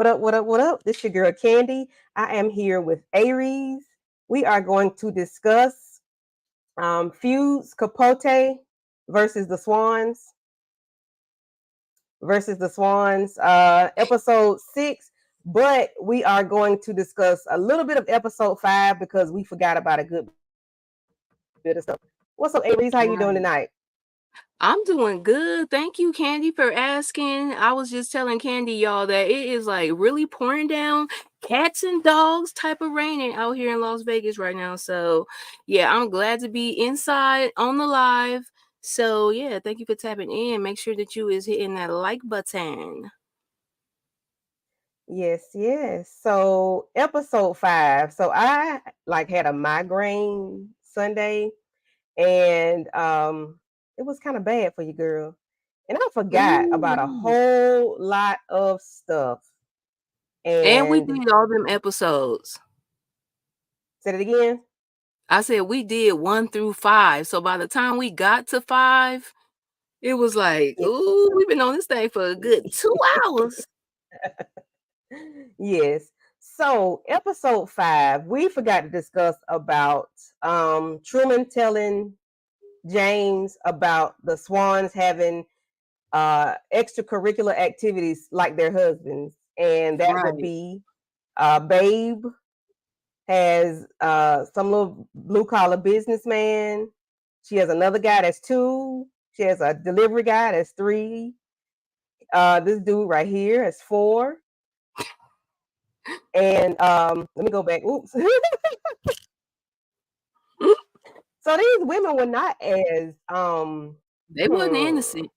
What up? What up? What up? This your girl Candy. I am here with Aries. We are going to discuss Feud's Capote versus the Swans episode 6. But we are going to discuss a little bit of episode 5 because we forgot about a good bit of stuff. What's up, Aries? How you doing tonight? Right. I'm doing good. Thank you, Candy, for asking. I was just telling Candy, y'all, that it is like really pouring down cats and dogs type of raining out here in Las Vegas right now. So, yeah, I'm glad to be inside on the live. So, yeah, thank you for tapping in. Make sure that you is hitting that like button. Yes, yes. So episode 5. So I like had a migraine Sunday, and it was kind of bad for you, girl. And I forgot about a Mm. whole lot of stuff. And we And did all them episodes. said it again. I said we did 1 through 5. So by the time we got to 5, it was like, Yeah. ooh, we've been on this thing for a good 2 hours. Yes. So episode 5, we forgot to discuss about Truman telling James about the Swans having extracurricular activities like their husbands, and that would Right. be Babe has some little blue collar businessman. She has another guy that's 2. She has a delivery guy that's 3. This dude right here is 4. And let me go back. Oops. So these women were not as They wasn't innocent.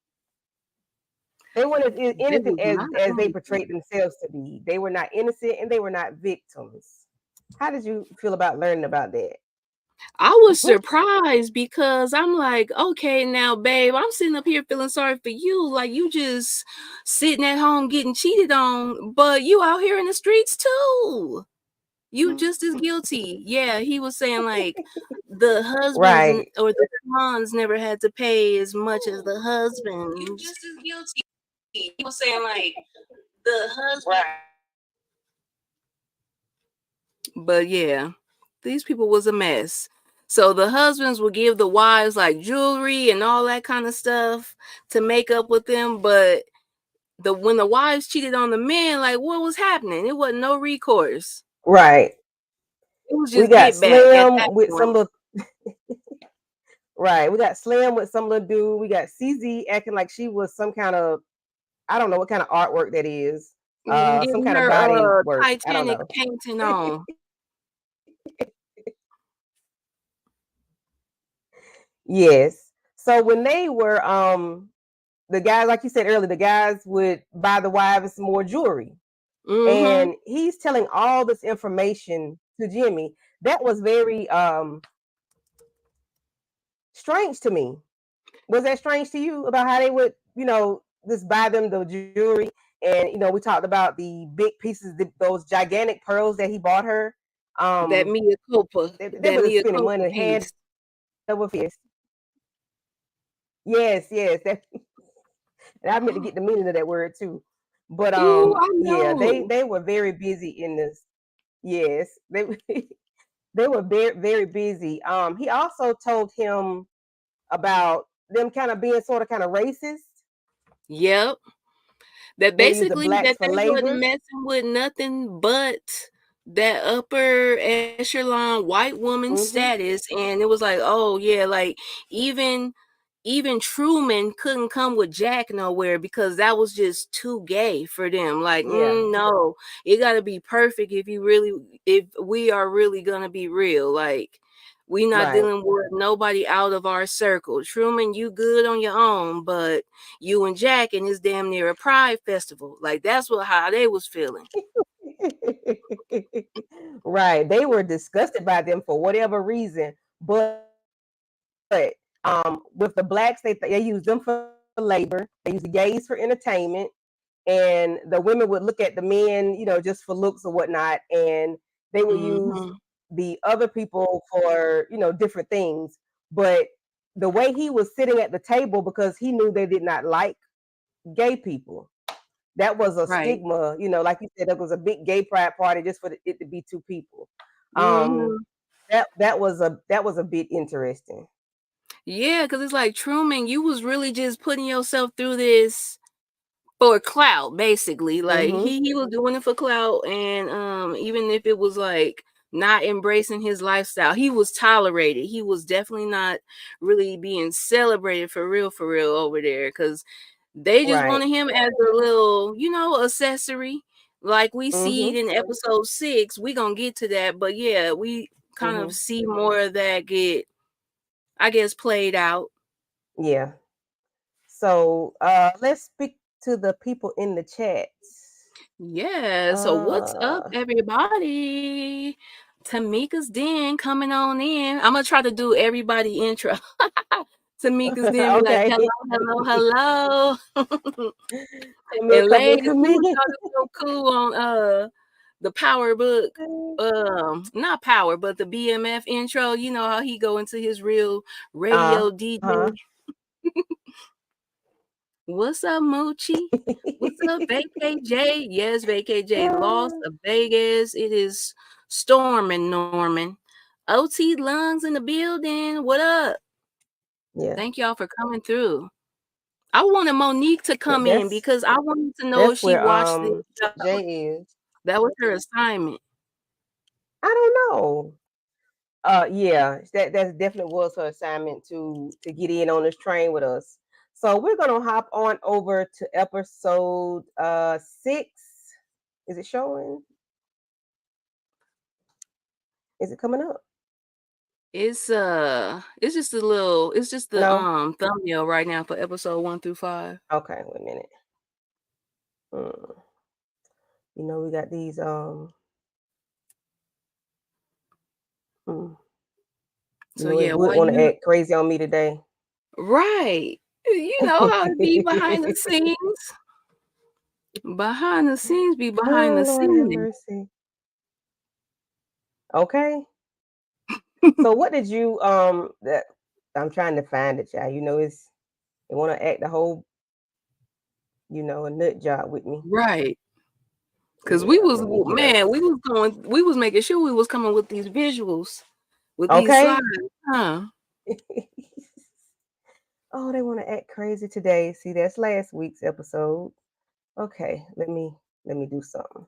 they weren't as They innocent was not as they innocent. portrayed themselves to be. They were not innocent and they were not victims. How did you feel about learning about that? I was surprised because I'm like, okay, now, babe, I'm sitting up here feeling sorry for you. Like, you just sitting at home getting cheated on, but you out here in the streets too. You just as guilty. Yeah, he was saying like the husbands Right. or the sons never had to pay as much as the husbands. You just as guilty. He was saying like the husband. Right. But yeah, these people was a mess. So the husbands would give the wives like jewelry and all that kind of stuff to make up with them, but when the wives cheated on the men, like what was happening? It wasn't no recourse. Right. It was We just got get back at that Slim with point. some little right. We got Slim with some little dude. We got CZ acting like she was some kind of I don't know what kind of artwork that is. Some Getting kind of her body work. I don't Titanic know. painting on. Yes. So when they were the guys, like you said earlier, the guys would buy the wives more jewelry. Mm-hmm. And he's telling all this information to Jimmy. That was very strange to me. Was that strange to you about how they would, just buy them the jewelry? And we talked about the big pieces, those gigantic pearls that he bought her. That Mia Copa, They that were just Mia spending Copa money hand piece. over fist. Yes, yes. And I meant to get the meaning of that word too. But Ooh, I yeah, they know. they were very busy in this. Yes, they they were very very busy. He also told him about them kind of being sort of kind of racist. Yep. That They use the basically blacks that for they wasn't labor. messing with nothing but that upper echelon white woman Hmm. status, and it was like, oh yeah, like even even Truman couldn't come with Jack nowhere because that was just too gay for them. Like, Yeah, no, it got to be perfect if we are really gonna be real. Like, we not right. dealing with nobody out of our circle. Truman, you good on your own, but you and Jack and it's damn near a pride festival. Like that's what how they was feeling. Right. They were disgusted by them for whatever reason. But with the blacks, they use them for labor. They use the gays for entertainment. And the women would look at the men, just for looks or whatnot. And they would use Hmm. the other people for, different things. But the way he was sitting at the table, because he knew they did not like gay people, that was a Right. stigma, like you said, that was a big gay pride party just for it to be two people. Um, Mhm. that was a bit interesting. Yeah, because it's like, Truman, you was really just putting yourself through this for clout, basically. Like, Mm-hmm. he was doing it for clout, and even if it was like not embracing his lifestyle, he was tolerated. He was definitely not really being celebrated for real over there, because they just Right. wanted him as a little, accessory. Like we see Mm-hmm. it in episode 6. We gonna get to that, but yeah, we kind of Mm-hmm. see more of that get, I guess, played out. Yeah. So let's speak to the people in the chats. Yeah, so what's up, Uh everybody? Tamika's Den coming on in. I'm gonna try to do everybody intro. Tamika's Den be like, okay. hello, hello. Come here, And come here, ladies, come who was here. so cool on the Power book, not Power, but the BMF intro. You know how he go into his real radio DJ. Uh-huh. What's up, Moochie? What's up, VKJ? Yes, VKJ, Lost of Vegas. It is storming, Norman. OT Lungs in the building. What up? Yeah. Thank y'all for coming through. I wanted Monique to come in That's because I wanted to know if that's she where watched this show. Jay is. That was her assignment. I don't know. Yeah, that definitely was her assignment to get in on this train with us. So we're gonna hop on over to episode 6. Is it showing? Is it coming up? It's just it's just the No? thumbnail right now for episode 1 through 5. Okay, wait a minute. Hmm. We got these hmm. So It yeah, would why want to you act crazy on me today. right. You know how it be behind the scenes. Behind the scenes be behind Oh the Lord have scenes. mercy. Okay. So what did you that I'm trying to find it, child. They want to act the whole, a nut job with me. Right. Cause Yeah, we was let me get up. man, we was making sure we was coming with these visuals, with these Okay. slides, huh? Oh, they want to act crazy today. See, that's last week's episode. Okay, let me do something.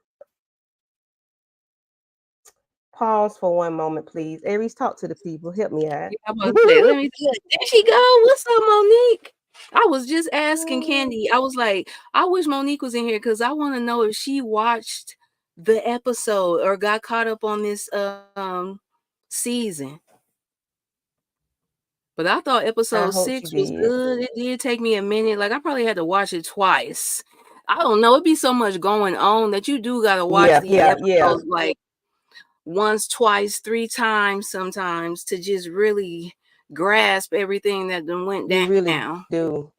Pause for one moment, please. Aries, talk to the people. Help me out. Yeah, I'm about to say, let me see. There she go. What's up, Monique? I was just asking Candy. I was like, I wish Monique was in here because I want to know if she watched the episode or got caught up on this season. But I thought I episode hope she 6 was did. good. It did take me a minute. Like, I probably had to watch it twice. I don't know. It'd be so much going on that you do gotta watch Yeah, these yeah, yeah. episodes like once, twice, 3 times sometimes to just really grasp everything that then went You really down. do.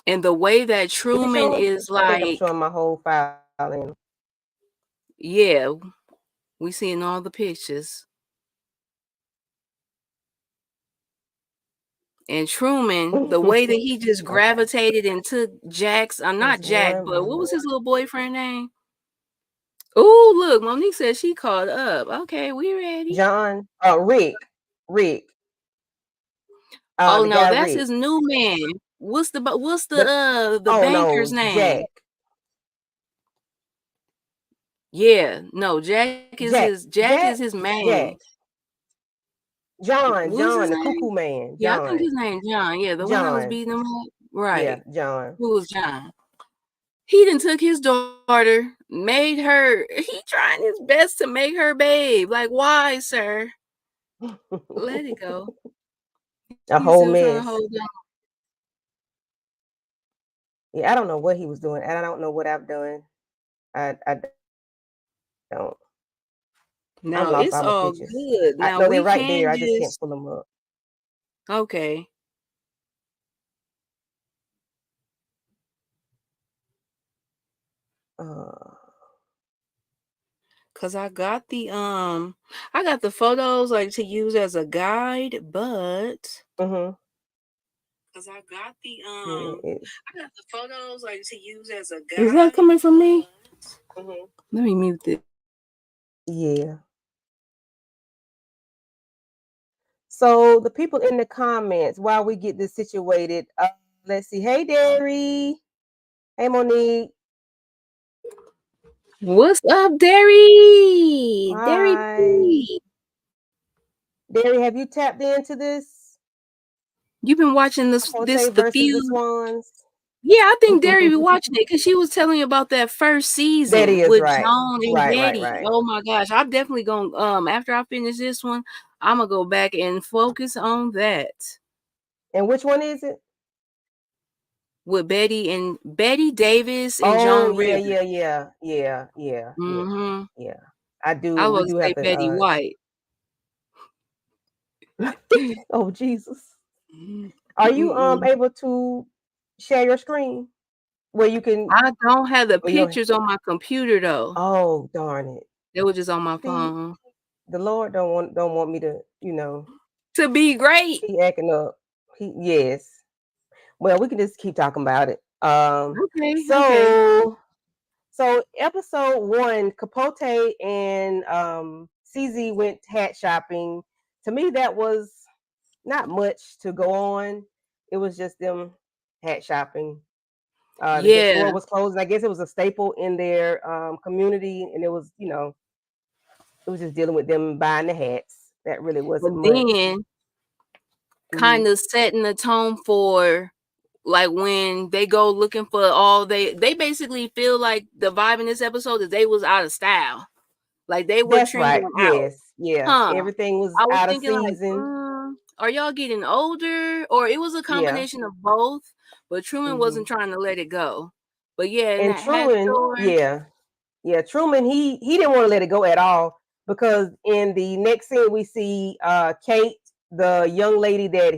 And the way that Is it Truman showing? is I think I'm like, showing my whole file in. yeah, we seeing all the pictures. And Truman, the way that he just Okay. gravitated and took Jack's, not Just Jack, one but what was moment. his little boyfriend name? Oh, look, Monique said she caught up. Okay, we ready. John, Rick, Oh the no, guy that's Rick. his new man. What's The the Oh banker's no, name? Jack. Yeah, no, Jack, Jack is Jack, his man. Jack. John, What's his John, the name? cuckoo man. Yeah, I think John. his name John. Yeah, the one that was John. beating him up. Yeah, Right. John. Who was John? He done took his daughter, made her. He trying his best to make her babe. Like, why, sir? Let it go. A He's whole still trying to mess. hold on. Yeah, I don't know what he was doing, and I don't know what I've done. I don't. I'm Now lost it's all my all pictures. good. I Now know they're we right can there. I just can't just pull them up. okay. Uh, Cause I got the photos like to use as a guide, but mhm. Cause I got Yeah, I got the photos like to use as a guide. Is that coming from me? Let me mute this. yeah. So the people in the comments, while we get this situated, let's see. Hey, Derry. Hey, Monique. What's up, Derry? Derry Hi. B. Derry, have you tapped into this? You've been watching this Capote the versus the Feud. Swans. Yeah, I think Derry be watching it because she was telling me about that first That season is with right. Joan and Right. Betty. Oh my gosh, I'm definitely gonna after I finish this one, I'm gonna go back and focus on that. And which one is it? With Betty Davis and Oh, Joan yeah. Rivers. Mm-hmm. Yeah. I do. I We was do say have Betty to. White. Oh, Jesus. Are you able to share your screen where you can? I don't have the Or you don't, pictures on my computer though. oh, darn it. They were just on my See, phone. the Lord don't want me to, To be great. he acting up. Yes. Well, we can just keep talking about it. Okay. So episode 1, Capote and CZ went hat shopping. To me, that was not much to go on. It was just them hat shopping. The store Yeah. was closed, and I guess it was a staple in their community, and it was, it was just dealing with them buying the hats. That really wasn't And much. then Mm-hmm. kind of setting the tone for like when they go looking for all they basically feel like the vibe in this episode is they was out of style. Like they were That's trending right. out. Yes. Yeah. Huh. Everything was I was out of thinking like, season. are y'all getting older? Or it was a Yeah. combination of both, but Truman Mm-hmm. wasn't trying to let it go. But yeah, in And that hat Truman, store. yeah, Truman, he didn't want to let it go at all, because in the next scene we see Kate, the young lady that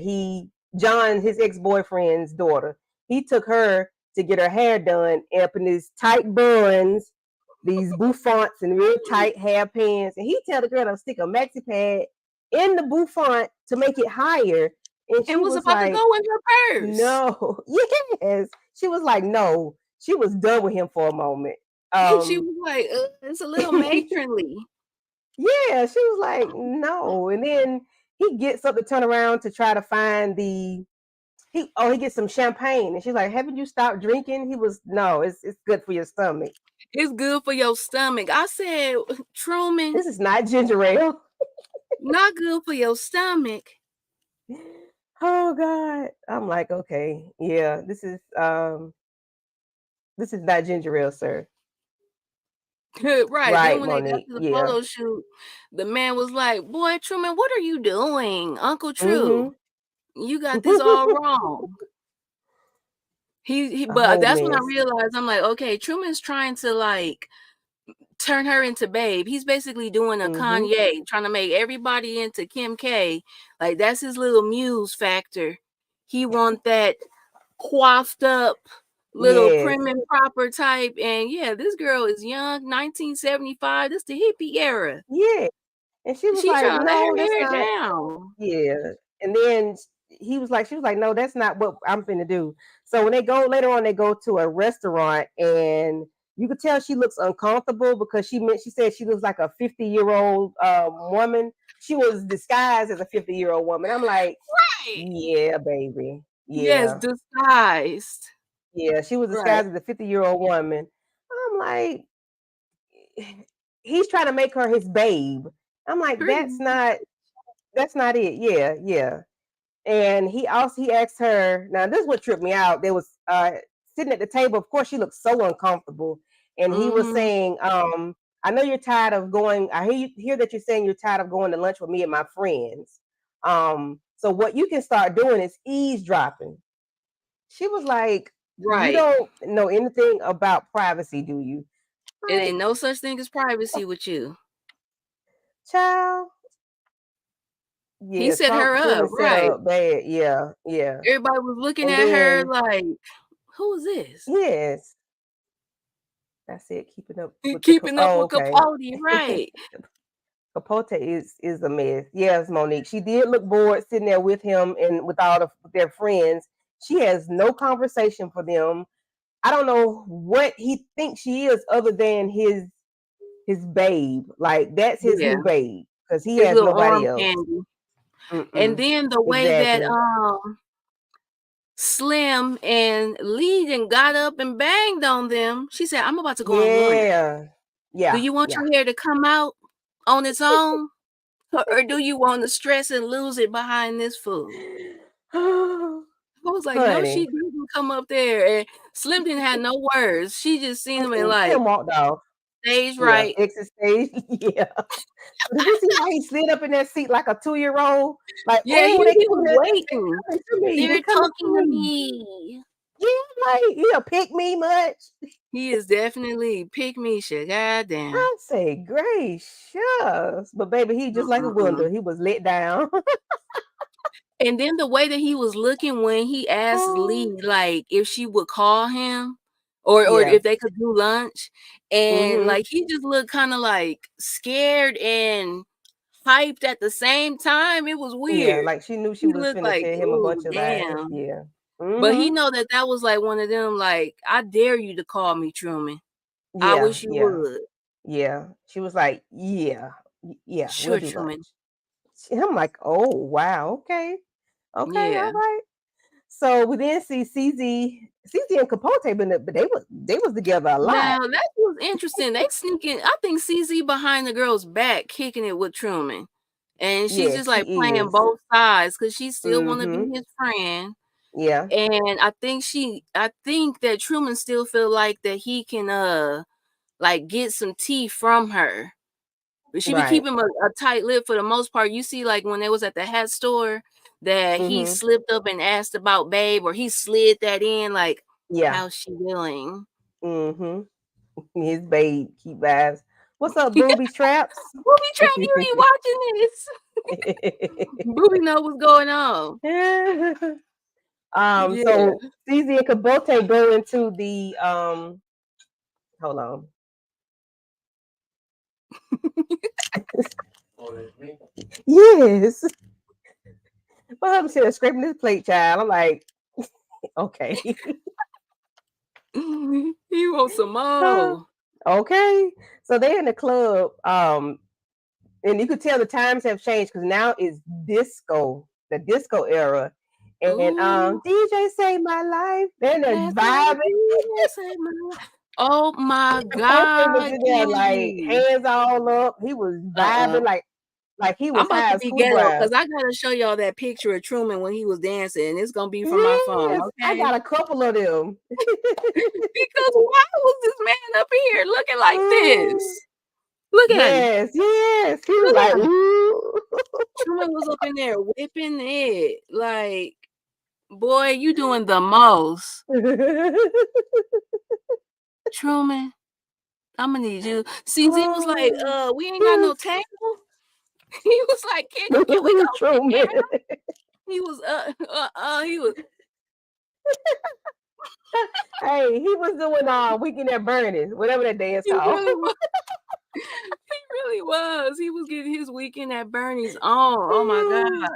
John, his ex-boyfriend's daughter, he took her to get her hair done up in these tight buns, these bouffants and real tight hair pins, and he tell the girl to stick a maxi pad in the bouffant to make it higher, and And she was was about to like, go in her purse. no. Yes, she was like, no. She was done with him for a moment. And she was like, it's a little matronly. Yeah, she was like, no. And then he gets up to turn around to try to find he gets some champagne, and she's like, haven't you stopped drinking? He was, no, it's good for your stomach. It's good for your stomach. I said, Truman, This is not ginger ale. not good for your stomach. Oh God. I'm like, okay, yeah, this is not ginger ale, sir. Right. Then Right, when they got Monique. to the Yeah. photo shoot, the man was like, boy, Truman, what are you doing? Uncle True, Mm-hmm. you got this all wrong. A But whole that's when I mess. realized I'm like, okay, Truman's trying to like turn her into Babe. He's basically doing a Mm-hmm. Kanye, trying to make everybody into Kim K. Like that's his little muse factor. He want that coiffed up little Yes. prim and proper type. And yeah, this girl is young, 1975. This the hippie era. Yeah. And she was She like, trying to let no, her that's hair not. down. Yeah. And then she was like, no, that's not what I'm finna do. So when they go later on, they go to a restaurant, and you could tell she looks uncomfortable, because she said she looks like a 50-year-old woman. She was disguised as a 50-year-old woman. I'm like, Right. yeah, baby. Yes, Yeah. disguised. Yeah. She was Right. disguised as a 50-year-old woman. I'm like, he's trying to make her his babe. I'm like, Pretty. that's not it. Yeah, yeah. And he asked her. Now this is what tripped me out. They was sitting at the table. Of course, she looked so uncomfortable, and he was Mm-hmm. saying, "I know you're tired of going. I hear that you're saying you're tired of going to lunch with me and my friends. So what you can start doing is eavesdropping." She was like, "You Right. don't know anything about privacy, do you?" It Like, ain't no such thing as privacy with you. child. He Yeah, set her Truman up, set right. up bad. Yeah, yeah. Everybody was looking And at her then like, who is this? yes, that's it. Keeping up with the Keeping up oh, with okay. Capote, right. Capote is a mess. Yes, Monique. She did look bored sitting there with him and with all of their friends. She has no conversation for them. I don't know what he thinks she is other than his babe. Like that's his Yeah, new babe because he his has little arm nobody else. candy. And Mm-mm. then the way that Exactly. Slim and Lee then got up and banged on them. She said, "I'm about to go and warn her. Yeah. Do Yeah. you want Yeah. your hair to come out on its own, or do you want to stress and lose it behind this fool?" I was like, "No, she Honey. didn't come up there." And Slim didn't have no words. She just seen him and like Slim walked off. stage Yeah. right. Exit stage. Yeah. Did you see how he slid up in that seat like a 2-year-old? Like, Yeah, oh, he was they waiting. coming to me. They They're coming talking to to me. me. Yeah, like he'll pick me much. He is definitely pick me shit. Goddamn. I say gracious. But baby, he just like a Mm-mm-mm. wonder. He was let down. And then the way that he was looking when he asked Oh, Lee, like, if she would call him or yeah. if they could do lunch, and, Mm-hmm. like, he just looked kinda, like, scared and hyped at the same time. It was Yeah, weird. like she knew she He was looked finna like, tell him a "Ooh, bunch of lies. damn." Yeah. But he Mm-hmm. know that that was, like, one of them, like, "I dare you to call me Truman. I Yeah, wish you yeah, would. yeah. She was like, yeah, yeah, we'll Sure, do Truman." lunch. I'm like, oh wow, okay. Okay, all Yeah. right. So we then see CZ and Capote been but they was together a lot. Now that was interesting. They sneaking. I think CZ behind the girl's back, kicking it with Truman, and she's Yes, just like she playing is. both sides because she still want to be Mm-hmm. his friend. Yeah, And I think that Truman still feel like that he can like get some tea from her. But she be right. keeping a tight lip for the most part. You see, like when they was at the hat store, that he Mm-hmm. slipped up and asked about Babe, or he slid that in, like, Yeah. how's she doing? Mm-hmm. His babe keep vibes. What's up, Booby Traps? Booby Trap, you ain't watching this. Booby know what's going on. Yeah. So CZ and Capote go into the hold on. Yes. My husband said scraping this plate, child. I'm like, okay. He wants some more. Okay. So they're in the club. And you could tell the times have changed because now it's disco, the disco era. And Ooh, DJ Save My Life. They're that's my vibing. DJ say my life. Oh my Capote was God, in there like Candy. hands all up. He was Uh-uh. vibing like he I'm was about high to as be school ghetto brows. because I gotta show y'all that picture of Truman when he was dancing, and it's gonna be from my phone, Yes, I okay? got a couple of them. Because why was this man up here looking like this? Look at him. Yes, yes. He was Look like, at him. ooh. Truman was up in there whipping it. Like, boy, you doing the most. Truman, Imma need you. CZ was like, Oh, we ain't got no yes. table. He was like, can we go get True, man. dinner? He was, he was Hey, he was doing Weekend at Bernie's, whatever that dance he called. really was. He really was. He was getting his weekend at Bernie's on. Oh my God.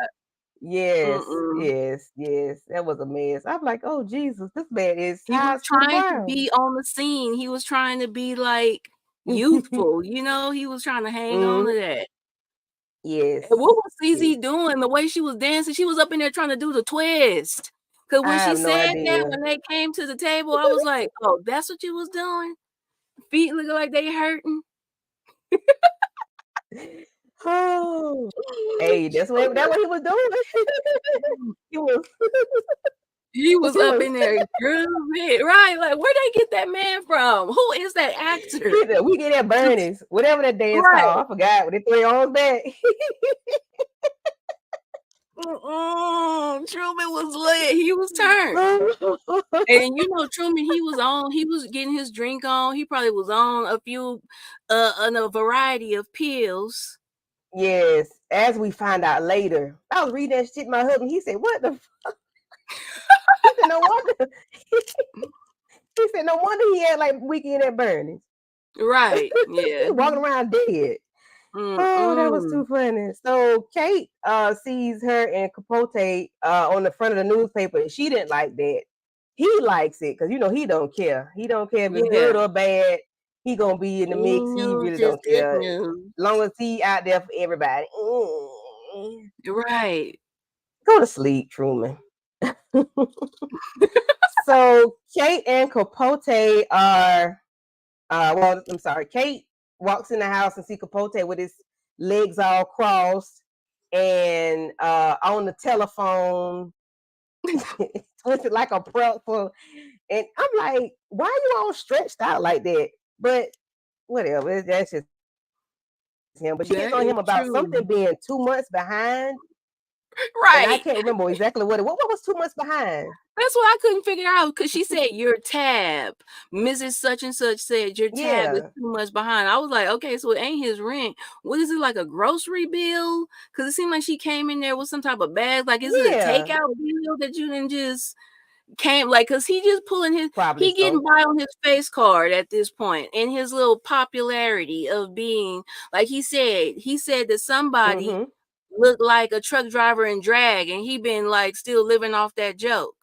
Yes, Mm-mm. yes, yes. That was a mess. I'm like, oh Jesus, this man is He high was school trying to brown. be on the scene. He was trying to be like youthful, you know? He was trying to hang on to Mhm. that. Yes, And what was yes. CZ doing? The way she was dancing, she was up in there trying to do the twist. Cause I when she have no said that, idea. when they came to the table, I was like, "Oh, that's what you was doing? Feet looking like they hurting." Oh, hey, that's what he was doing. He was He was he up was in there grooving, right? Like, where'd they get that man from? Who is that actor? he said, we get at Bernie's, whatever that dance Right. called. I forgot what they threw their arms back. Mm-mm. Truman was lit. He was turned. And you know, Truman, he was getting his drink on. He probably was on a few, on a variety of pills. Yes, as we find out later. I was reading that shit. My husband, he said, "What the?" He said, "No wonder." He said, "No wonder he had like Weekend at Bernie's. Right. He Yeah. walking around dead." Oh, that was too Mm-mm. funny. So Kate sees her and Capote on the front of the newspaper, and she didn't like that. He likes it because he don't care. He don't care if it's good Yeah. or bad. He gonna be in the Any mix. He news really is don't good care. news. Long as he out there for everybody. Mm. Right. Go to sleep, Truman. So Kate and Capote are well, I'm sorry. Kate walks in the house and see Capote with his legs all crossed and on the telephone, twisted like a pretzel. And I'm like, why are you all stretched out like that? But whatever, that's just him. But she gets on him about something That being is 2 months true. behind. And I can't Right. remember exactly what was 2 months behind. That's what I couldn't figure out because she said your tab. Mrs. Such and such said your tab is Yeah, 2 months behind. I was like, okay, so it ain't his rent. What is it, like a grocery bill? Because it seemed like she came in there with some type of bag. Like, is it a yeah, takeout bill that you didn't just came like? Because he just pulling his, probably he getting so. by on his face card at this point and his little popularity of being, like he said that somebody Mm-hmm. looked like a truck driver in drag and he been like still living off that joke.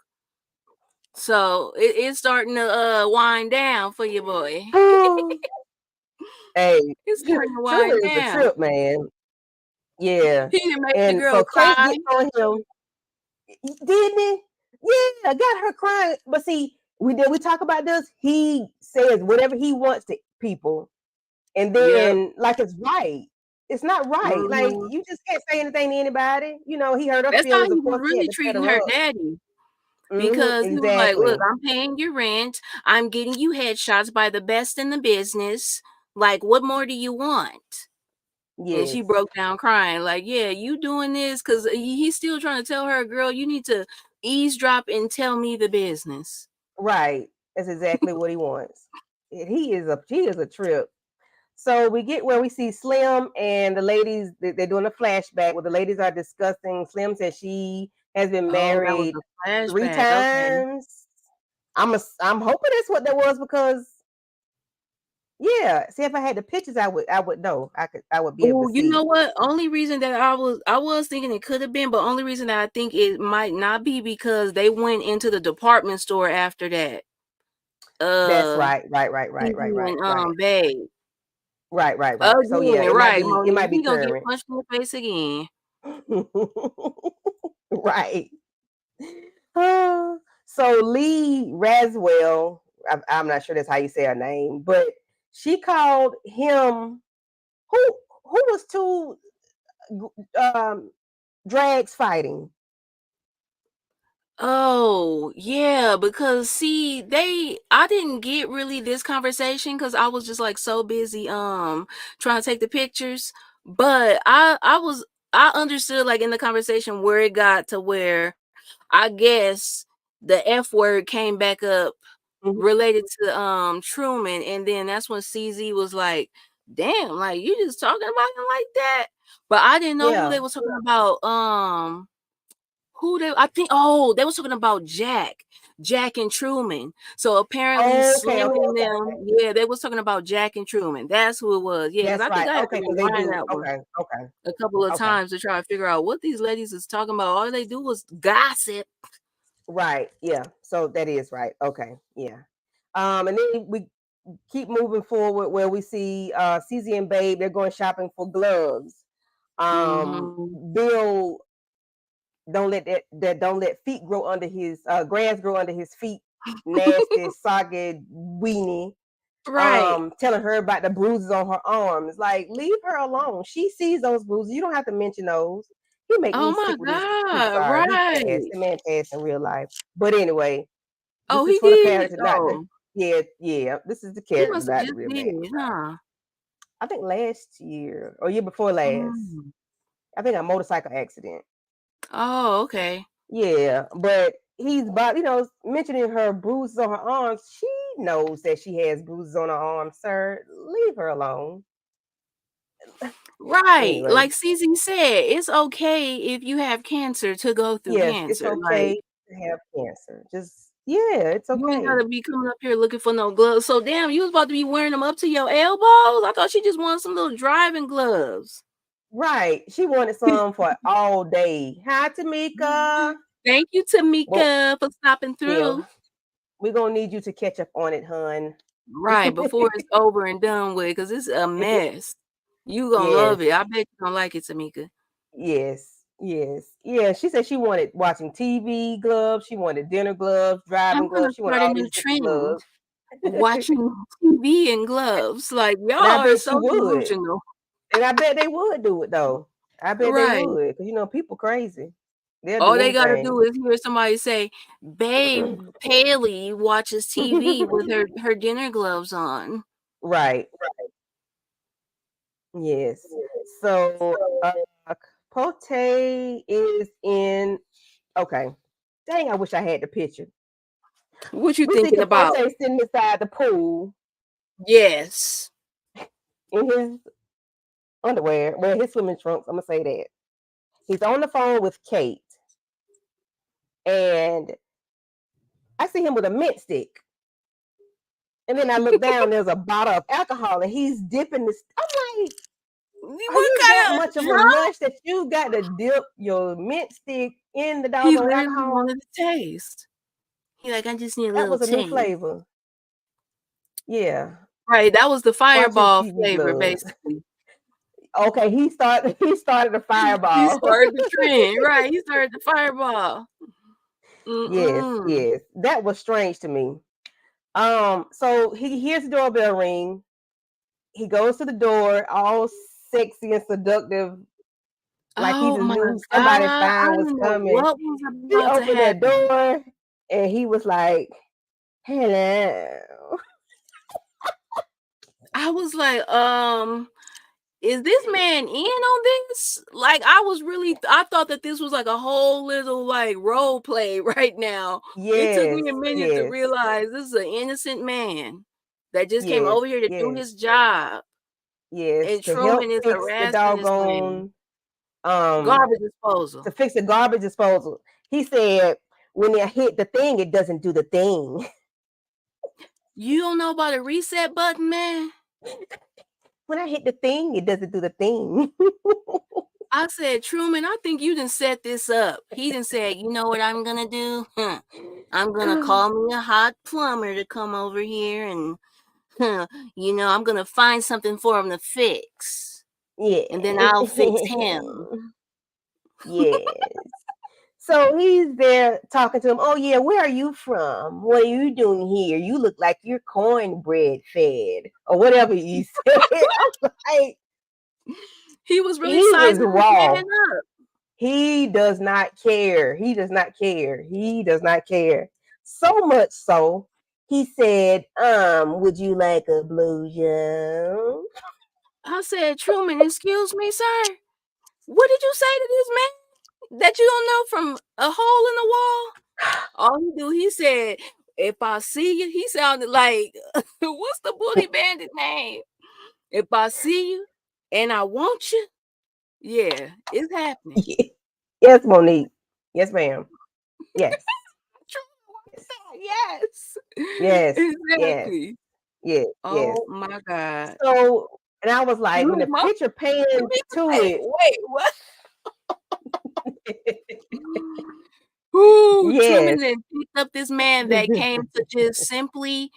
So it's starting to wind down for your boy. Hey, It's starting to Truman wind is a down. trip, man. Yeah. He done made the And girl so Kate cry. gets on him, didn't he? Yeah, got her crying. But see, we talk about this. He says whatever he wants to people, and Yep. then like it's right. It's not right. Like Hmm. you just can't say anything to anybody. He hurt her That's how feelings. he Of was course, he had really to set treating her her up. daddy because he was like, "Look, Exactly. I'm paying your rent. I'm getting you headshots by the best in the business. Like, what more do you want?" And she Yes. broke down crying, like, "Yeah, you doing this because he's still trying to tell her, girl, you need to eavesdrop and tell me the business." Right. That's exactly what he wants. And he is a trip. So we get where we see Slim and the ladies. They're doing a flashback where the ladies are discussing. Slim says she has been Oh, that was married a three flashback. Okay. times. I'm hoping that's what that was because yeah. See, if I had the pictures, I would know. I would be able to Oh, you know see. what? Only reason that I was thinking it could have been, but only reason that I think it might not be because they went into the department store after that. That's Uh, right. Right. Right. Right. Right. Easy Right. and Right. Babe. Right. Right. Right. So yeah, Again, it might right, be. It might Monique. be He gonna get current. punched in the face again. Right. So Lee Raswell, I'm not sure that's how you say her name, but she called him who was two um, drags fighting. Oh, yeah, because see, I didn't get really this conversation because I was just like so busy trying to take the pictures. But I understood like in the conversation where it got to where I guess the F word came back up Mhm. related to Truman, and then that's when CZ was like, damn, like you just talking about him like that. But I didn't know who Yeah. they was talking about. Who they I think they was talking about Jack and Truman. So apparently Okay. Slim Okay. and Okay. them, Okay. yeah, they was talking about Jack and Truman. That's who it was. Yeah, because That's I think right. I had to Okay. Because they rewind do. that one Okay. Okay. a couple of Okay. times to try to figure out what these ladies is talking about. All they do was gossip. Right. Yeah. So that is right. Okay. Yeah. And then we keep moving forward where we see CZ and Babe. They're going shopping for gloves. Mhm. Bill don't let feet grow under his grass grow under his feet. Nasty, soggy weenie. Right. Telling her about the bruises on her arms. Like, leave her alone. She sees those bruises. You don't have to mention those. He make Oh me my sick with this. I'm god, sorry. He passed. right. The man passed in real life. But anyway, Oh, this is he for the did? character, not the Oh, yeah, yeah. This is the he character, must have not the just real did man. it, huh? I think last year or year before last. Mm. I think a motorcycle accident. Oh, okay. Yeah, but he's about mentioning her bruises on her arms. She knows that she has bruises on her arms, sir. Leave her alone. Right. Anyway, Like CZ said, it's okay if you have cancer to go through yes, it's cancer. Like, okay to have cancer. Just Yeah, it's You ain't okay. gotta be coming up here looking for no gloves. So damn, you was about to be wearing them up to your elbows? I thought she just wanted some little driving gloves. Right. She wanted some for all day. Hi, Tamika. Thank you, Well, Tamika, for stopping yeah, through. we're gonna need you to catch up on it, hun. Right, before it's over and done with, because it's a mess. You gonna Yes, love it. I bet you gonna like it, Tamika. yes, yes. Yeah, she said she wanted watching TV gloves, she wanted dinner gloves, I'm driving gonna gloves, she wanted start a all new these different trend, gloves. watching TV in gloves. Like, y'all And I are bet so you would. delusional. And I bet they would do it though. I bet they Right. would. Because people crazy. They'll All do they gotta anything. do is hear somebody say, "Babe, Paley watches TV with her dinner gloves on." Right. Yes. So Capote is in okay. Dang, I wish I had the picture. What you We see thinking Capote about? sitting beside the pool Yes. in his underwear, well, his swimming trunks. I'm gonna say that. He's on the phone with Kate, and I see him with a mint stick. And then I look down, there's a bottle of alcohol, and he's dipping this. I'm like, are What you that kind much of of a huh? lush that you got to dip your mint stick in the He doggone literally alcohol? wanted to taste. He like, I just need a That little was a new taste. flavor. Yeah. Right, that was the Watching fireball TV flavor, gloves. basically. Okay, he started a He fireball. started the trend, right? He started the fireball. Yes, Mm-mm. yes. That was strange to me. So he hears the doorbell ring. He goes to the door, all sexy and seductive, like he Oh just my knew somebody god, I fine was didn't know coming. what was He about to opened that happen. door and he was like, "Hello." I was like, is this man in on this? Like, I thought that this was like a whole little like role play right now. It took Yes, me a minute to yes, realize this is an innocent man that just came yes, over here to do yes, his job, yes. and To help Truman is fix the harassing this man. doggone um Garbage disposal. to fix the garbage disposal. He said when it hit the thing, it doesn't do the thing. You don't know about a reset button, man? When I hit the thing, it doesn't do the thing. I said, Truman, I think you done set this up. He done said, you know what I'm gonna do? I'm gonna call me a hot plumber to come over here and I'm gonna find something for him to fix. And then Yes. I'll fix him. Yes. So he's there talking to him. Oh yeah, where are you from? What are you doing here? You look like you're cornbread fed or whatever he said. I'm like, He was really he is sizing this man raw. up. He does not care. He does not care. He does not care. So much so, he said, would you like a blowjob? I said, Truman, excuse me, sir. What did you say to this man that you don't know from a hole in the wall? All he said, if I see you, he sounded like, what's the bully bandit name? If I see you and I want you, yeah, it's happening. Yes, Monique. Yes, ma'am. Yes. Yes. Yes. Yes. Yes. Exactly. Yes. Yes. Oh my God. So, and I was like, when Look, the my picture panned to it, wait, what? Ooh, Truman yes, then picked up this man that came to just simply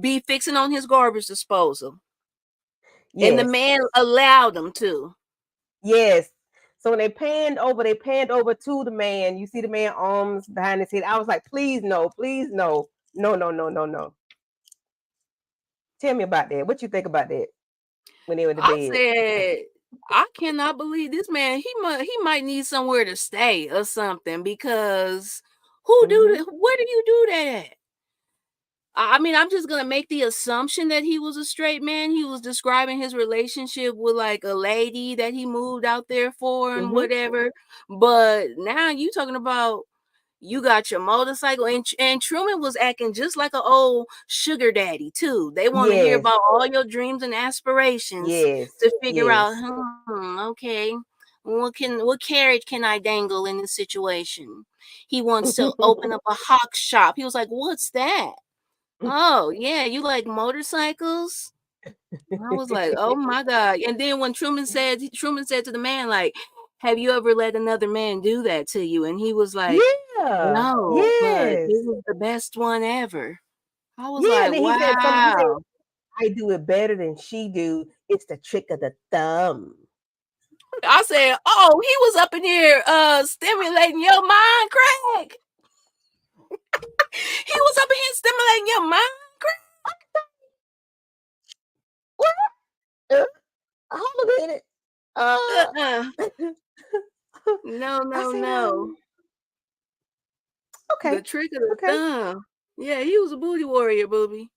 be fixing on his garbage disposal. And the yes, man allowed him to. yes. So when they panned over to the man. You see the man arms behind his head. I was like, please no, no, no, no, no, no. Tell me about that. What you think about that when they were in the I bed? said, I cannot believe this man. He might need somewhere to stay or something because who do Mm-hmm. that? Where do you do that at? I mean, I'm just gonna make the assumption that he was a straight man. He was describing his relationship with like a lady that he moved out there for and Mm-hmm. whatever. But now you talking about you got your motorcycle, and Truman was acting just like an old sugar daddy too. They want to hear Yes, about all your dreams and aspirations yes, to figure out, yes, okay, what carrot can I dangle in this situation? He wants to open up a hawk shop. He was like, what's that? Oh, yeah, you like motorcycles? I was like, oh my God. And then when Truman said to the man, like, have you ever let another man do that to you? And he was like, Yeah. no, but it Yes. was the best one ever. I was Yeah. And like, then he said something. He said, wow. I do it better than she do. It's the trick of the thumb. I said, oh, he was up in here stimulating your mind, Craig. He was up in here stimulating your mind, What? Hold a minute. Craig. Uh, No, I no, said, no. The okay, trick of the okay. thumb. Yeah, he was a booty warrior, booby.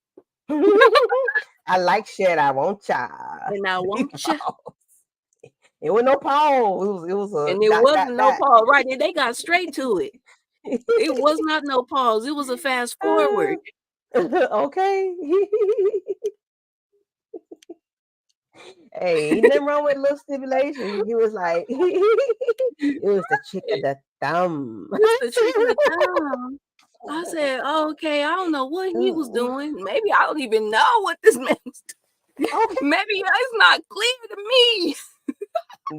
I like shit. I won't cha. And I want you. It was no pause. It was a And it dot dot wasn't no dot. pause. Right. They got straight to it. It was not no pause. It was a fast forward. Okay. Hey, ain't nothing wrong with a little stimulation. He was like, it was the chick of the thumb. It's the trick of the thumb. I said, okay, I don't know what he was doing. Maybe I don't even know what this means. Okay, Maybe it's not clear to me.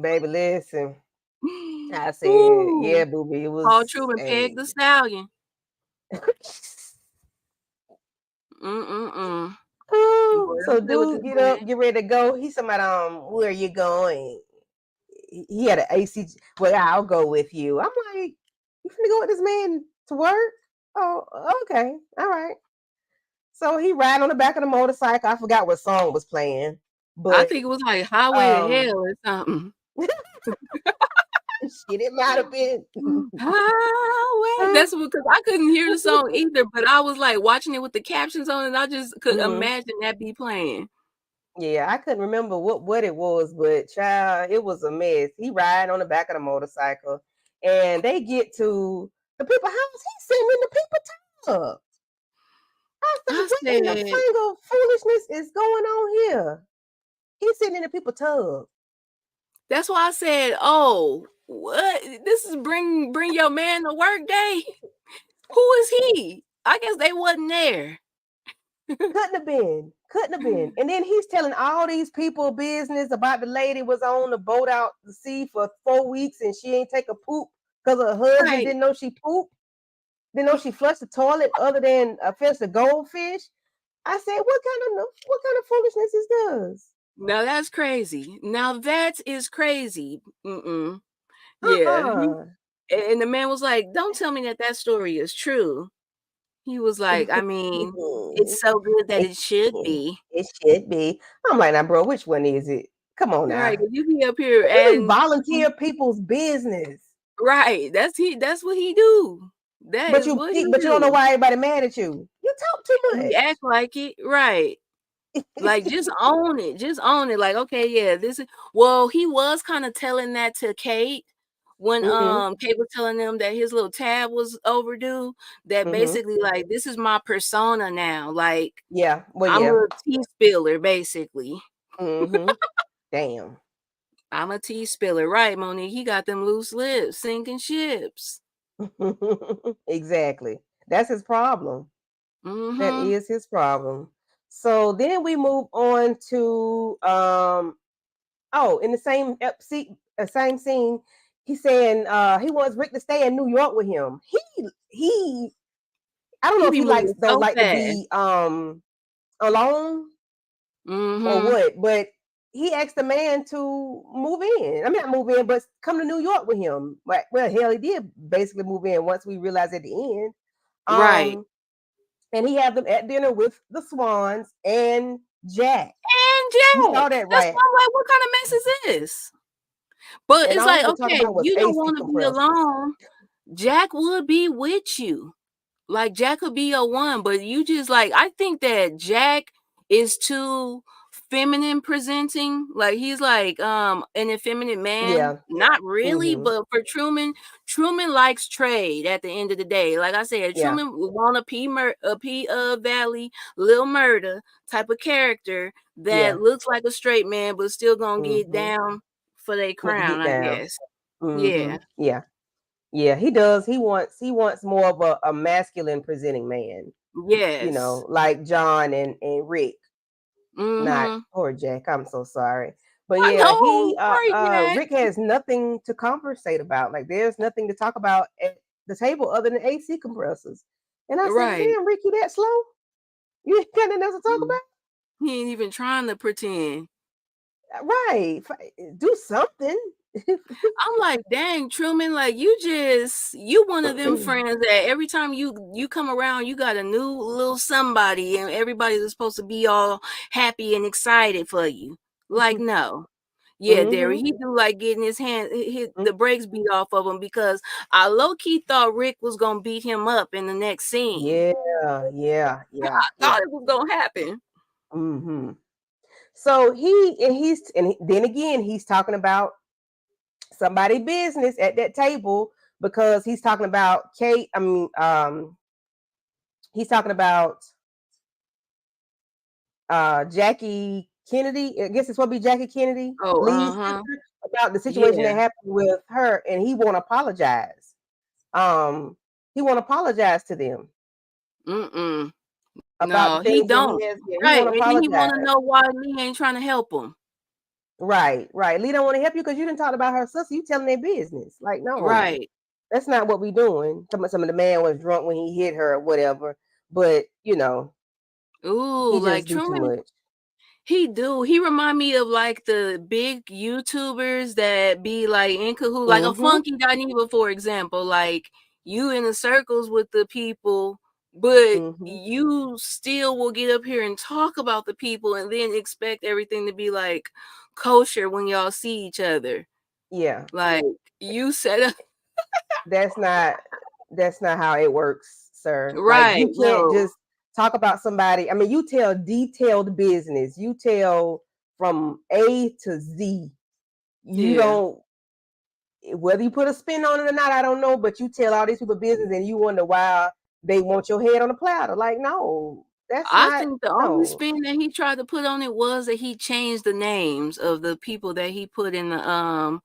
baby, listen. I said, yeah, Ooh. booby, it Paul was Truman pegged a. the stallion. Mm-mm-mm. Boy, So don't play with dude, this man. get ready to go. He's talking about where you going? He had an AC. Well, I'll go with you. I'm like, you finna go with this man to work? Oh, okay, all right. So he ride on the back of the motorcycle. I forgot what song was playing, I but think it was like Highway to um, Hell or something. shit, it might have been. Highway. That's because I couldn't hear the song either, but I was like watching it with the captions on, and I just could Mhm. imagine that be playing. Yeah, I couldn't remember what it was, but child, it was a mess. He ride on the back of the motorcycle, and they get to the people house. He's sitting in the people tub. I said, I what in the said, flanger foolishness is going on here? He's sitting in the people tub. that's why I said, oh, what? This is bring your man to work day. Who is he? I guess they wasn't there. Couldn't have been. Couldn't have been. And then he's telling all these people business about the lady was on the boat out the sea for 4 weeks and she ain't take a poop because her husband Right. didn't know she pooped, didn't know she flushed the toilet other than flush the goldfish. I said, what kind of foolishness is this? Now that's crazy. Now that is crazy. Mm-mm. Yeah. Uh-uh. And the man was like, don't tell me that that story is true. He was like, I mean, it's so good that it, it should be. it should be. I'm like, now, bro, which one is it? Come on Right. now. 'Cause you be up here You and volunteer people's business. right. That's what he do. That But is you what he but you don't know do. why everybody mad at you. You talk too He much. act like it. Right. Like just own it. Just own it. Like, okay, yeah, this is well, he was kind of telling that to Kate when Mhm. Kate was telling them that his little tab was overdue. That Mhm. basically like this is my persona now. Like Yeah. Well, I'm yeah. a tea spiller, basically. Mhm. Damn. I'm a tea spiller, right, Monique? He got them loose lips, sinking ships. Exactly. That's his problem. That Mm-hmm. is his problem. So then we move on to in the same scene, he's saying he wants Rick to stay in New York with him. He I don't know He if be he moving don't so like to fast. be alone or Mm-hmm. what, but he asked the man to move in. I mean, not move in, but come to New York with him. Like, well, hell, he did basically move in once we realized at the end. Right. And he had them at dinner with the Swans and Jack. You And saw Jack. that, That's right? why I'm like, what kind of mess is this? But And it's all he like, could talk okay, about was you don't AC want to be compressors. alone. Jack would be with you. Like Jack could be your one, but you just like I think that Jack is too feminine presenting. Like he's like an effeminate man. Yeah. Not really, Mm-hmm. but for Truman likes trade at the end of the day. Like I said, Yeah. Truman would want a P Valley, Lil Murder type of character that Yeah. looks like a straight man, but still gonna get Mm-hmm. down for their Want to crown, get I down. guess. Mm-hmm. Yeah. Yeah. Yeah, he does. He wants more of a masculine presenting man, Yes. like John and Rick. Not Mm-hmm. poor Jack. I'm so sorry. But I yeah, know. Sorry, Jack. Rick has nothing to conversate about. Like there's nothing to talk about at the table other than AC compressors. And I said, Right. damn, Rick, you that slow? You ain't got nothing else to talk Mm. He ain't even trying to pretend. about? Right. Do something. I'm like, dang, Truman, like you one of them friends that every time you come around, you got a new little somebody, and everybody's supposed to be all happy and excited for you. Like, no. Yeah, Derry, Mm-hmm. he do like getting the brakes beat off of him because I low key thought Rick was gonna beat him up in the next scene. Yeah, yeah, yeah, I yeah. thought it was gonna happen. Mm-hmm. So then again he's talking about somebody business at that table because he's talking about Kate. He's talking about Jackie Kennedy. I guess it's what be Jackie Kennedy, Oh, Lee's uh-huh. sister, about the situation that Yeah. happened with her, and he won't apologize. He won't apologize to them Mm-mm. about the No, he things that he don't. has. Yeah, he Right, won't and then he wanna apologize. know why Lee ain't trying to help him. Right, right. Lee don't want to help you because you didn't talk about her sister. You telling their business. Like, no, Right. that's not what we doing. Some of the man was drunk when he hit her or whatever, but Ooh, he like just do too Truman, much. he do. He remind me of like the big YouTubers that be like in cahoot, like a Mm-hmm. Funky Dineva, for example. Like you in the circles with the people, but Mm-hmm. you still will get up here and talk about the people and then expect everything to be like kosher when y'all see each other. Yeah. Like you set up That's not that's not how it works, sir. Like right. you can't No. just talk about somebody. I mean, you tell detailed business. You tell from A to Z. You Yeah. don't whether you put a spin on it or not, I don't know, but you tell all these people business and you wonder why they want your head on a platter. Like, no, that's I not think the only no. spin that he tried to put on it was that he changed the names of the people that he put in the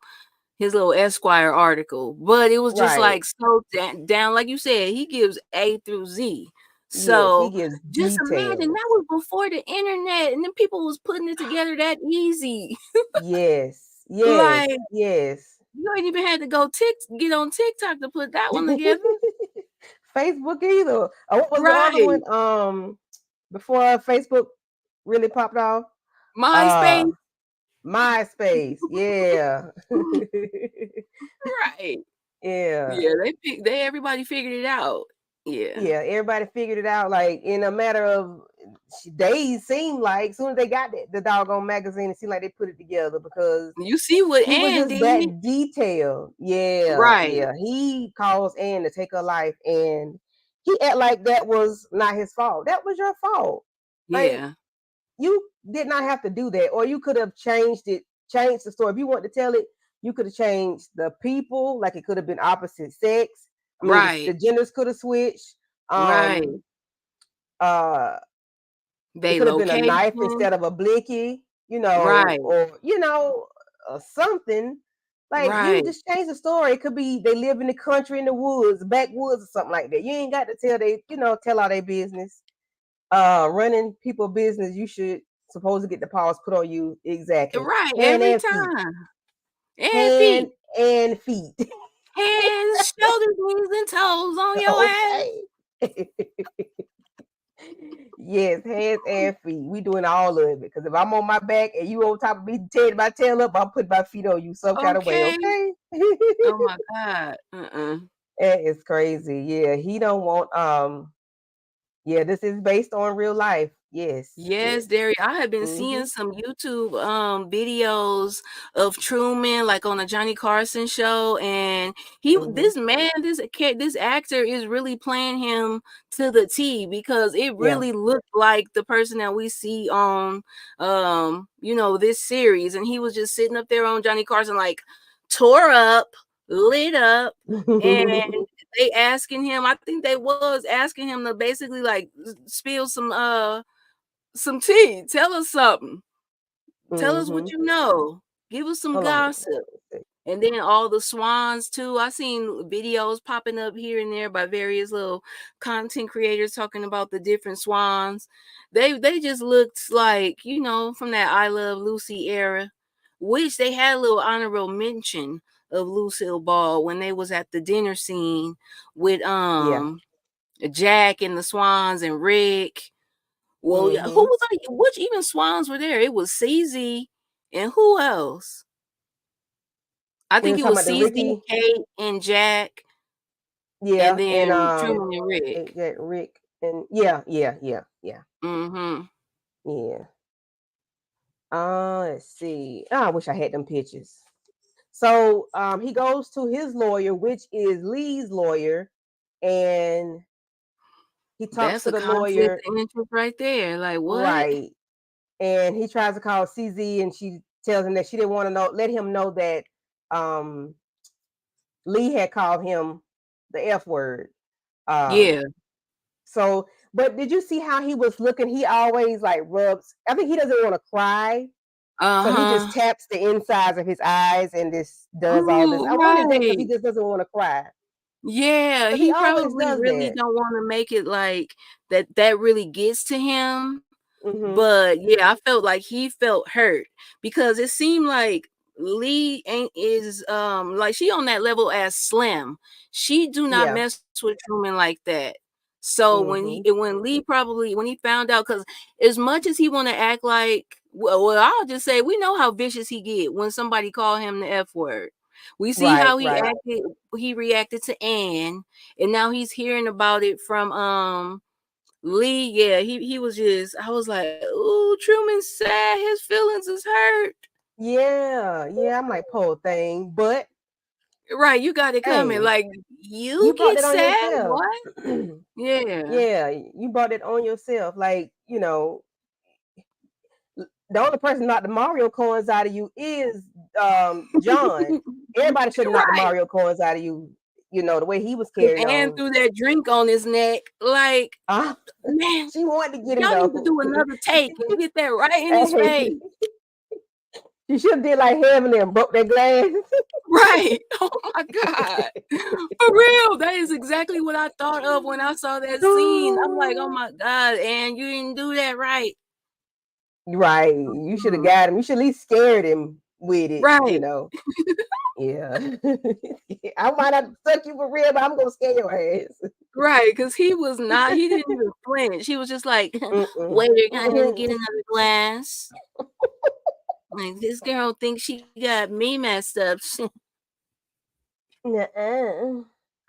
his little Esquire article, but it was just Right. like so down, like you said, he gives A through Z. Yes, he So gives just imagine details. that was before the internet, and then people was putting it together that easy. Yes, yes, Like yes. you ain't even had to get on TikTok to put that one together, Facebook either. What was the other right? one? Before Facebook really popped off? Uh MySpace, MySpace. Yeah. right? Yeah. Yeah, they everybody figured it out. Yeah. Yeah, everybody figured it out like in a matter of days. Seemed like as soon as they got the doggone magazine, it seemed like they put it together because You see what he was Ann just did. that detailed. Yeah, Right. yeah. He calls Ann to take her life, and he act like that was not his fault. That was your fault. Like Yeah. you did not have to do that, or you could have changed the story. If you want to tell it, you could have changed the people. Like it could have been opposite sex. I mean, the Right. genders could have switched. Right. Um, uh, it They could have been a knife location. instead of a blicky, Right. or something. Like you Right. just change the story. It could be they live in the country in the woods, backwoods, or something like that. You ain't got to tell all their business. Running people business, you should supposed to get the paws put on you exactly. Right. Hand Every and feet. time. And Hand feet. and feet. Hands, shoulders, knees, and toes on your ass. Okay. Yes, hands and feet. We doing all of it. Because if I'm on my back and you on top of me, tearing my tail up, I'll put my feet on you some kind of way. Okay. Okay. Oh my God. That is crazy. Yeah, he don't want. Yeah, this is based on real life. Yes, Yes, yes. Derry. I have been Mm-hmm. seeing some YouTube videos of Truman like on a Johnny Carson show, and Mm-hmm. this actor is really playing him to the T because it Yeah. really looked like the person that we see on this series, and he was just sitting up there on Johnny Carson like tore up, lit up, and they asking him, I think they was asking him to basically like spill some tea. Tell us something. Tell us what Mm-hmm. you know. Give us some Hold on. gossip. And then all the swans too. I seen videos popping up here and there by various little content creators talking about the different swans. They just looked like, you know, from that I Love Lucy era, which they had a little honorable mention of Lucille Ball when they was at the dinner scene with Yeah. Jack and the swans and Rick. Well, who Mm-hmm. was like which even swans were there? It was CZ and who else? I We think were it talking was about the CZ, Ricky. Kate, and Jack, and Yeah, and then Truman and Rick. that Rick and yeah. Mhm. Yeah. Let's see. Oh, I wish I had them pictures. So he goes to his lawyer, which is Lee's lawyer, and he talks That's to a the conflict lawyer, of interest right there. Like what? right? And he tries to call CZ, and she tells him that she didn't want to let him know that um Lee had called him the F word. Yeah. So, but did you see how he was looking? He always like rubs. I think he doesn't want to cry, so he just Uh-huh. taps the insides of his eyes and just does all this. Ooh, I wonder if that because right. he just doesn't want to cry Yeah, because he he always probably does really that. don't want to make it like that really gets to him. Hmm. But yeah, I felt like he felt hurt because it seemed like Lee ain't is like she on that level as Slim. She do not Yeah. mess with Truman like that. So Hmm. when Lee probably when he found out, because as much as he want to act like well, I'll just say we know how vicious he get when somebody call him the F word. We see Right. how Right. he reacted to Anne, and now he's hearing about it from Lee, yeah, he was just I was like, "Ooh, Truman's sad. His feelings is hurt." Yeah. Yeah. I'm like poor thing, but Right, you got it coming. hey, Like, you you brought get that on sad? yourself. What? Yeah. Yeah, you brought it on yourself. Like the only person knocked the Mario coins out of you is John. Everybody should knock the Right. Mario coins out of you. You know the way he was 'Cause carried Ann on. threw that drink on his neck. Like, Uh, man, she wanted to get him y'all need to though. do another take and get that right in his Hey, face. she should have did like Heaven and broke that glass. Right. Oh my God. For real. That is exactly what I thought of when I saw that scene. I'm like, oh my God, Ann, you didn't do that right. Right, you should have Mhm. got him. You should at least scared him with it. Right. Yeah. I might have stuck you for real, but I'm gonna scare your ass. Right, because he didn't even flinch. He was just like, Mm-mm. "Waiter, can I get another glass?" Like, this girl thinks she got me messed up. Nuh-uh.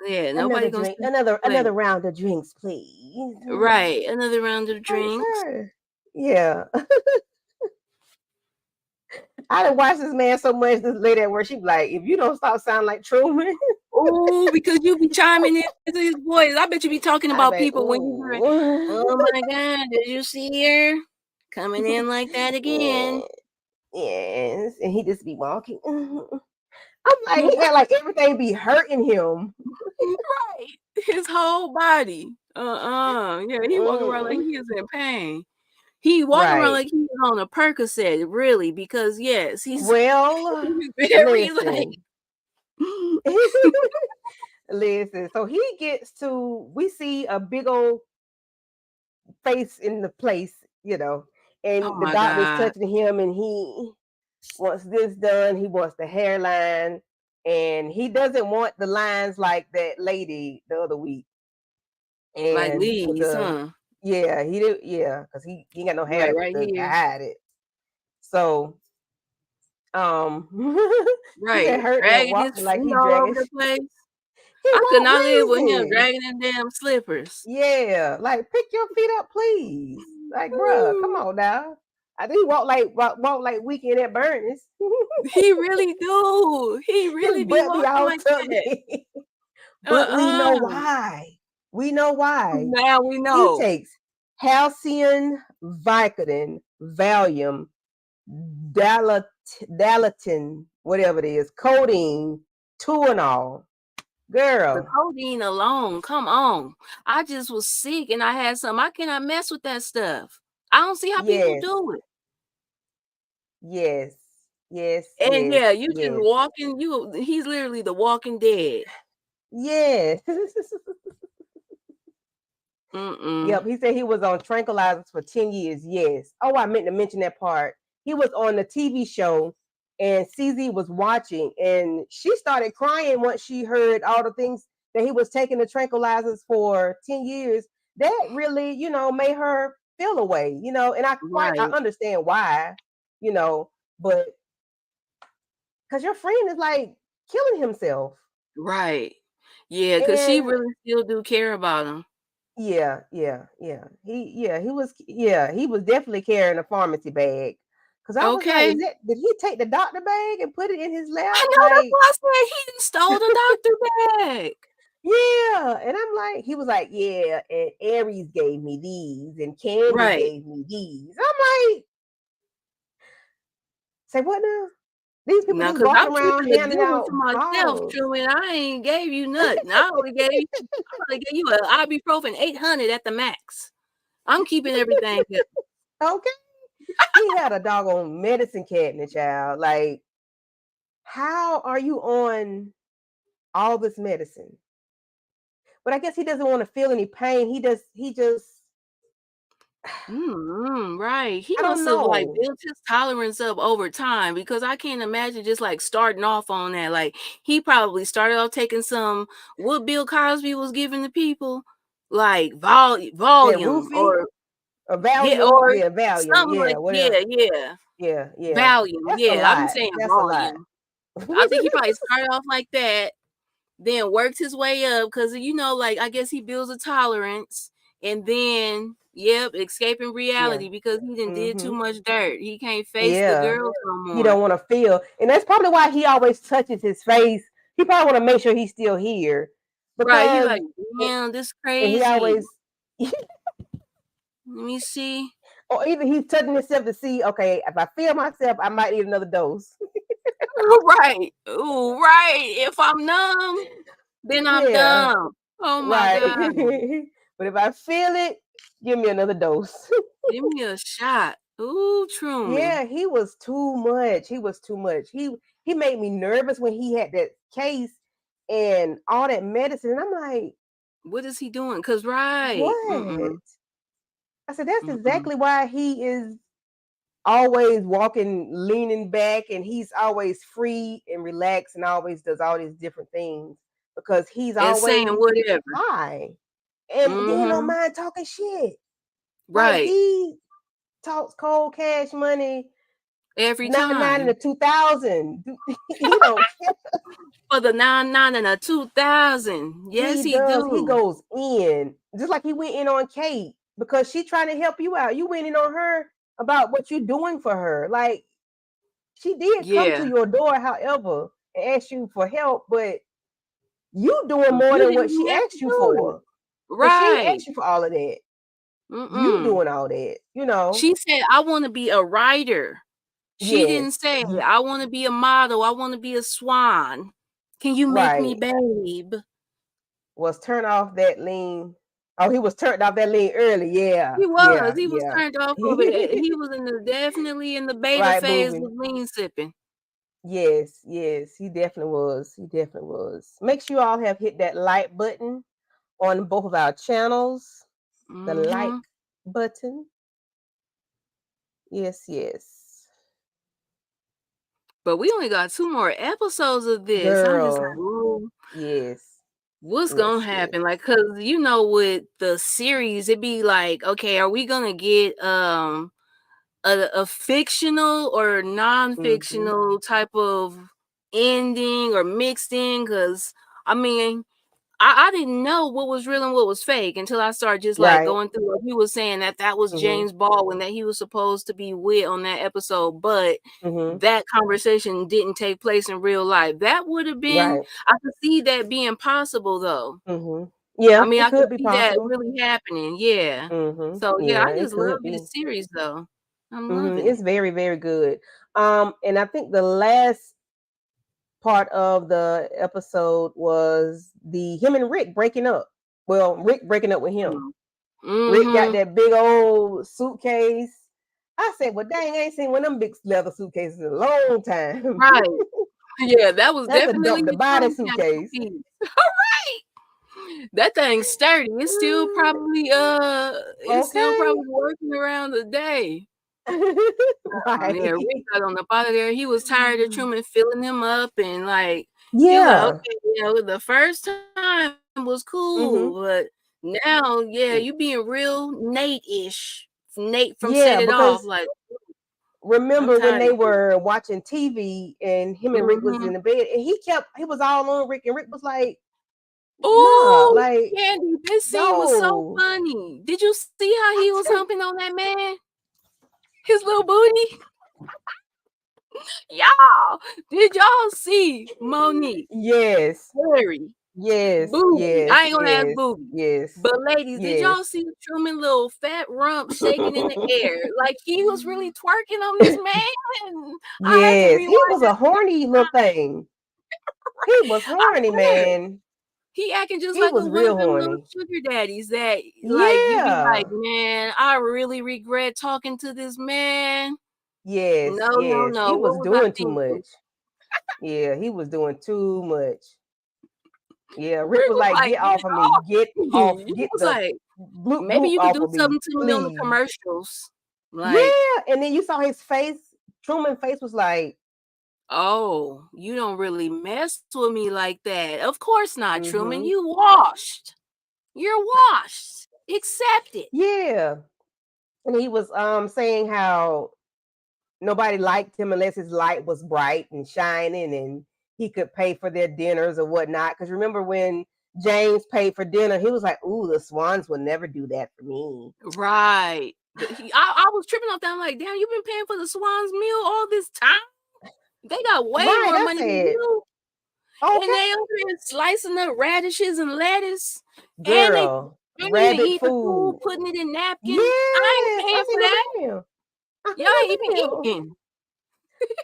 Yeah, Another nobody gonna drink, see another play. round of drinks, please. Right, another round of Like, drinks. sir. Yeah. I done watched this man so much this lady at work. She be like, if you don't stop sounding like Truman, Oh, because you be chiming into his voice. I bet you be talking I about be like, people when you hear, ooh. "Oh my God, did you see her coming in like that Yeah. again?" Yes. And he just be walking. I'm like, he act like everything be hurting him. Right, his whole body. Yeah, he walking around like Mm. he is in pain. He walking around Right. like he was on a Percocet, really, because yes, he's Well, very like listen. Listen. So he gets to, we see a big old face in the place, oh and the my doctor's God. touching him, and he wants this done. He wants the hairline, and he doesn't want the lines like that lady the other week. Like And with Lee's, the huh? yeah, he did because he ain't got no hair Like to, right to here. hide it. So um, he Right. said hurt that Dragging his walking like feet he all over dragging. the place. He I could walked not live with him lazy. dragging them damn slippers. Yeah, like pick your feet up, please. Like, bruh, come Ooh, on now. I think he walk like Weekend at Bernie's. he really do. He His really be butt be walking all like tucked that. in. But we know Uh-uh. why. We know why. Now we He know. takes halcyon, Vicodin, Valium, Dalat- Dalatin, whatever it is, codeine, Tuinol. The Girl, codeine alone, come on. I just was sick and I had some. I cannot mess with that stuff. I don't see how people yes, do it. yes. Yes, And yes, yeah, you just yes, walking. He's literally the Walking Dead. yes. Mm-mm. Yep, he said he was on tranquilizers for 10 years. Yes. Oh, I meant to mention that part. He was on the TV show and CZ was watching and she started crying once she heard all the things that he was taking the tranquilizers for 10 years. That really, made her feel away, and I Right. understand why, you know, but because your friend is like killing himself. Right. Yeah, because she And really still do care about him. yeah, yeah, yeah. He was definitely carrying a pharmacy bag. Cause I was like, Okay. did he take the doctor bag and put it in his lap? I know, that's Like, why I said he done stole the doctor bag. yeah. And I'm like, he was like, yeah, and Aries gave me these and Candy Right. gave me these. I'm like, say what now? These people Now, just because I'm walking around keeping a handing good one out to myself, bottles. Truman. I ain't gave you nothing. I only gave you a ibuprofen 800 at the max. I'm keeping everything else. Okay. He had a doggone medicine cabinet, child. Like, how are you on all this medicine? But I guess he doesn't want to feel any pain. He just Right. He I don't must have like know. built his tolerance up over time because I can't imagine just like starting off on that. Like he probably started off taking some what Bill Cosby was giving the people, like That volume roofie or or yeah, Valium. or Yeah, Valium. something Yeah, like whatever. yeah. Yeah. Valium, That's a yeah. I'm lot. saying That's a lot. volume. I think he probably started off like that, then worked his way up because like I guess he builds a tolerance, and then escaping Yeah. reality because he did too Mm-hmm. much dirt. He can't face the Yeah. girls no He more. don't want to feel. And that's probably why he always touches his face. He probably want to make sure he's still here. Right? He Because like, it, damn, this and he crazy. always Let me see. or either he's touching himself to see, okay, if I feel myself, I might need another dose. Right. Ooh, right. If I'm numb, then I'm Yeah. dumb. Oh my Right. god. But if I feel it, give me another dose. Give me a shot. Ooh, Truman. Yeah, he was too much. He was too much. He made me nervous when he had that case and all that medicine. And I'm like, What is he doing? Cause right. what? Mm-mm. I said, that's Mm-mm. exactly why he is always walking, leaning back, and he's always free and relaxed and always does all these different things because he's And saying always whatever. high. And then don't Mm-hmm. mind talking shit. Like Right. he talks cold cash money, Every 99 in the time. 2000. He don't care. For the 99 and a 2000. Yes, He he does. He do. goes in. Just like he went in on Kate because she trying to help you out. You went in on her about what you're doing for her. Like she did come to Yeah. your door, however, and ask you for help, but you doing more You than what didn't she have to asked you do it. for. Because she ain't Right. asked you for all of that. You Mm-mm. doing all that. She said, I want to be a writer. She didn't Yes. say, I want to be a model. I want to be a swan. Can you make me Right. babe? Was turn off that lean. Oh, he was turned off that lean early. Yeah. He was. Yeah. He was Yeah. turned off of it. He was definitely in the beta Right, phase booby. of lean sipping. Yes, yes, he definitely was. He definitely was. Make sure you all have hit that like button on both of our channels. The like Mm-hmm. button. Yes, yes. But we only got 2 more episodes of this. I'm just like, Girl. ooh. Yes. What's gonna Yes, yes. happen? Like, cause with the series, it'd be like, okay, are we gonna get a fictional or Mm-hmm. non-fictional type of ending or mixed in? Cause I mean, I didn't know what was real and what was fake until I started just like Right. going through what he was saying that was Mm-hmm. James Baldwin that he was supposed to be with on that episode, but Mm-hmm. that conversation didn't take place in real life. That would have been Right. I could see that being possible though. Mm-hmm. I Yeah, mean, it I could could be see that possible. really happening. Yeah. Mm-hmm. So yeah, Yeah, I it just love could be. this series though. I'm Mm-hmm. loving It's it. very, very good. And I think the last part of the episode was the him and Rick breaking up. Well, Rick breaking up with him. Rick got Mm-hmm. that big old suitcase. I said, well, dang, I ain't seen one of them big leather suitcases in a long time. Right. Yeah, that was That's a definitely dump the a body time capsule suitcase. piece. That thing's sturdy. It's still Okay. probably working around the day. Yeah, Right. Rick got on up out of there. He was tired of Truman filling him up and like he was like, Yeah. okay, the first time was cool, Hmm. but now, yeah, you being real Nate-ish. Nate from Set Yeah, It Off. because Like, I'm remember when tired they of you. were watching TV and him and Rick was Mm-hmm. in the bed and he was all on Rick and Rick was like, nah, Oh, like, Candy, this scene was so no. funny. Did you see how he I was tell humping on that man? His little booty? Y'all, did y'all see Monique? yes. Very Yes. booby. Yes. I ain't gonna ask Yes. booby. Yes. But ladies, did Yes. y'all see Truman little fat rump shaking in the air? Like he was really twerking on this man. I had to Yes. He rewind was a that. horny little thing. He was I horny, swear. man. He acting just He like was one of real them little horny. sugar daddies that like you be like, Yeah. man, I really regret talking to this man. Yes. No, no, Yes. He no. What was was I doing too thinking? much. Yeah, he was doing too much. Yeah, Rick Rick was was like, like, "Get get off of me! off Get off! me. He Get was the like, bloop maybe bloop you could off do of me, something to me on the please." commercials. Like, Yeah, and then you saw his face. Truman's face was like, oh, you don't really mess with me like that. Of course not, Truman. "Mm-hmm, You washed. You're washed. Accept it. yeah." And he was saying how nobody liked him unless his light was bright and shining, and he could pay for their dinners or whatnot. Because remember when James paid for dinner, he was like, "Ooh, the Swans will never do that for me." Right. I was tripping off that. I'm like, damn, you've been paying for the Swan's meal all this time? They got way Right? more I money than said, you. And "Okay, they over here slicing up radishes and lettuce. And they girl, ain't even rabbit eating the food, food." putting it in napkins. I ain't Yes, I paying said for no that. ma'am. I Y'all ain't said no even ma'am. eating.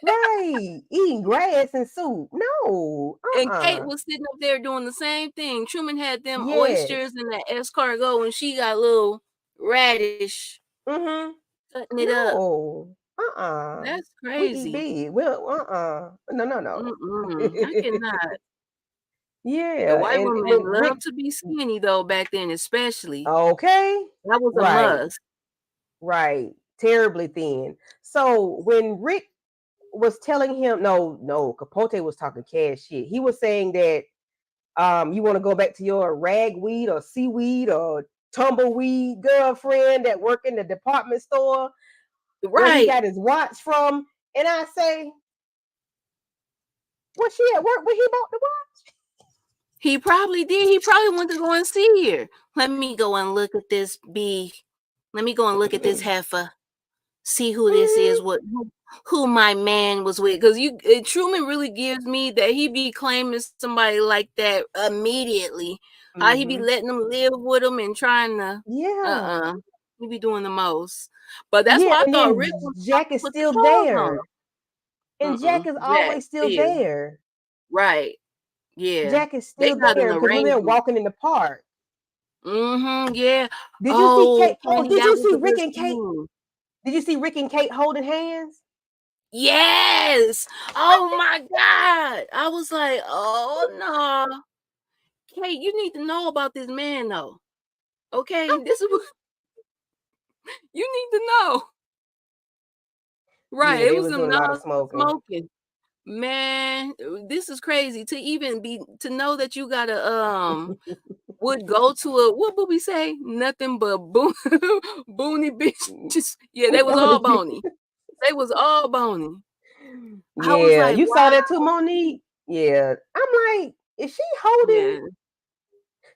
Right, eating grass and soup. No, And Kate was sitting up there doing the same thing. Truman had them oysters yes. and that escargot, and she got little radish Mm-hmm. cutting it up. No. That's We eat crazy. big. Well, no, no, no. Mm-mm. I cannot. The Yeah, white and woman when Rick, loved to be skinny though back then, especially. okay, That was a right, must. right, terribly thin. So when Rick was telling him, no, Capote was talking cash shit. He was saying that you want to go back to your ragweed or seaweed or tumbleweed girlfriend that work in the department store where he Right. got his watch from. And I say, was she at work when he bought the watch? He probably did. He probably went to go and see her. Let me go and look at this bee. Let me go and look at this heifer. See who this is. Mhm. Who my man was with? Because Truman really gives me that he be claiming somebody like that immediately. How he be Mhm. letting them live with him and trying to. Yeah. He be doing the most. But that's Yeah. why I And thought then Rick was trying Jack to is put the still claws on there. And him. Jack is Jack always still still there. right. Yeah, Jack is they still got an there because when they're arrangement. walking in the park. Yeah. Did you see Oh, Kate? Oh, Candy, did that you was see a Rick good and Kate? scene. Did you see Rick and Kate holding hands? Yes. Oh my God. I was like, oh no. Kate, you need to know about this man though. Okay. This is what you need to know. Right. Yeah, It they was was them doing a lot of non smoking. smoking. Man, this is crazy to even be to know that you gotta would go to a what would we say? Nothing but boony bitches. Yeah, they was all bony. They was all bony. I was Yeah, like, you saw that too, wow. Monique. Yeah, I'm like, is she holding? Yeah.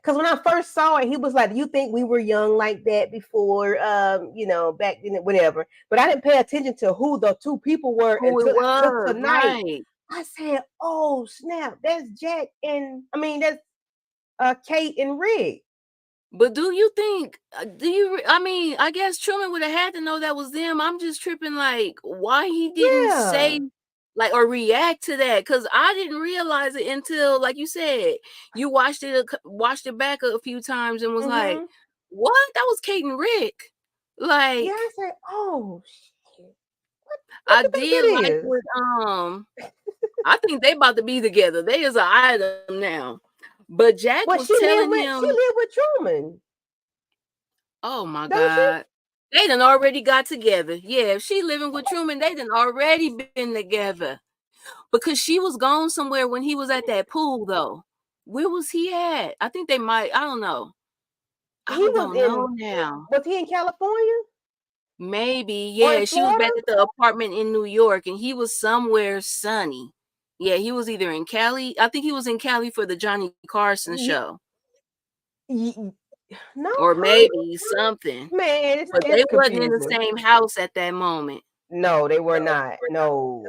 Because when I first saw it, he was like, "You think we were young like that before? Back then, whatever." But I didn't pay attention to who the two people were Who it until was, tonight. right. I said, "Oh snap! That's Jack and I mean that's Kate and Rick." But do you think I mean, I guess Truman would have had to know that was them. I'm just tripping like why he didn't say Yeah. like or react to that cuz I didn't realize it until like you said, you watched it back a few times and was like, Mm-hmm. "What? That was Kate and Rick." Yeah, Like I said, "Oh shit." What I you think did that like is? with I think they about to be together. They is an item now. But Jack was Well, telling him, she live with Truman, oh my don't she? God. They done already got together. Yeah, if she living with Truman, they done already been together. Because she was gone somewhere when he was at that pool though. Where was he at? I think they might, I don't know. He I was don't know in. now. Was he in California Maybe, or in yeah. She was Florida? back at the apartment in New York and he was somewhere sunny. Yeah, he was either in Cali. I think he was in Cali for the Johnny Carson show. Ye- ye- no, Or honey, maybe something. man, But it's they wasn't in the confusing. same house at that moment. No, they were not. No.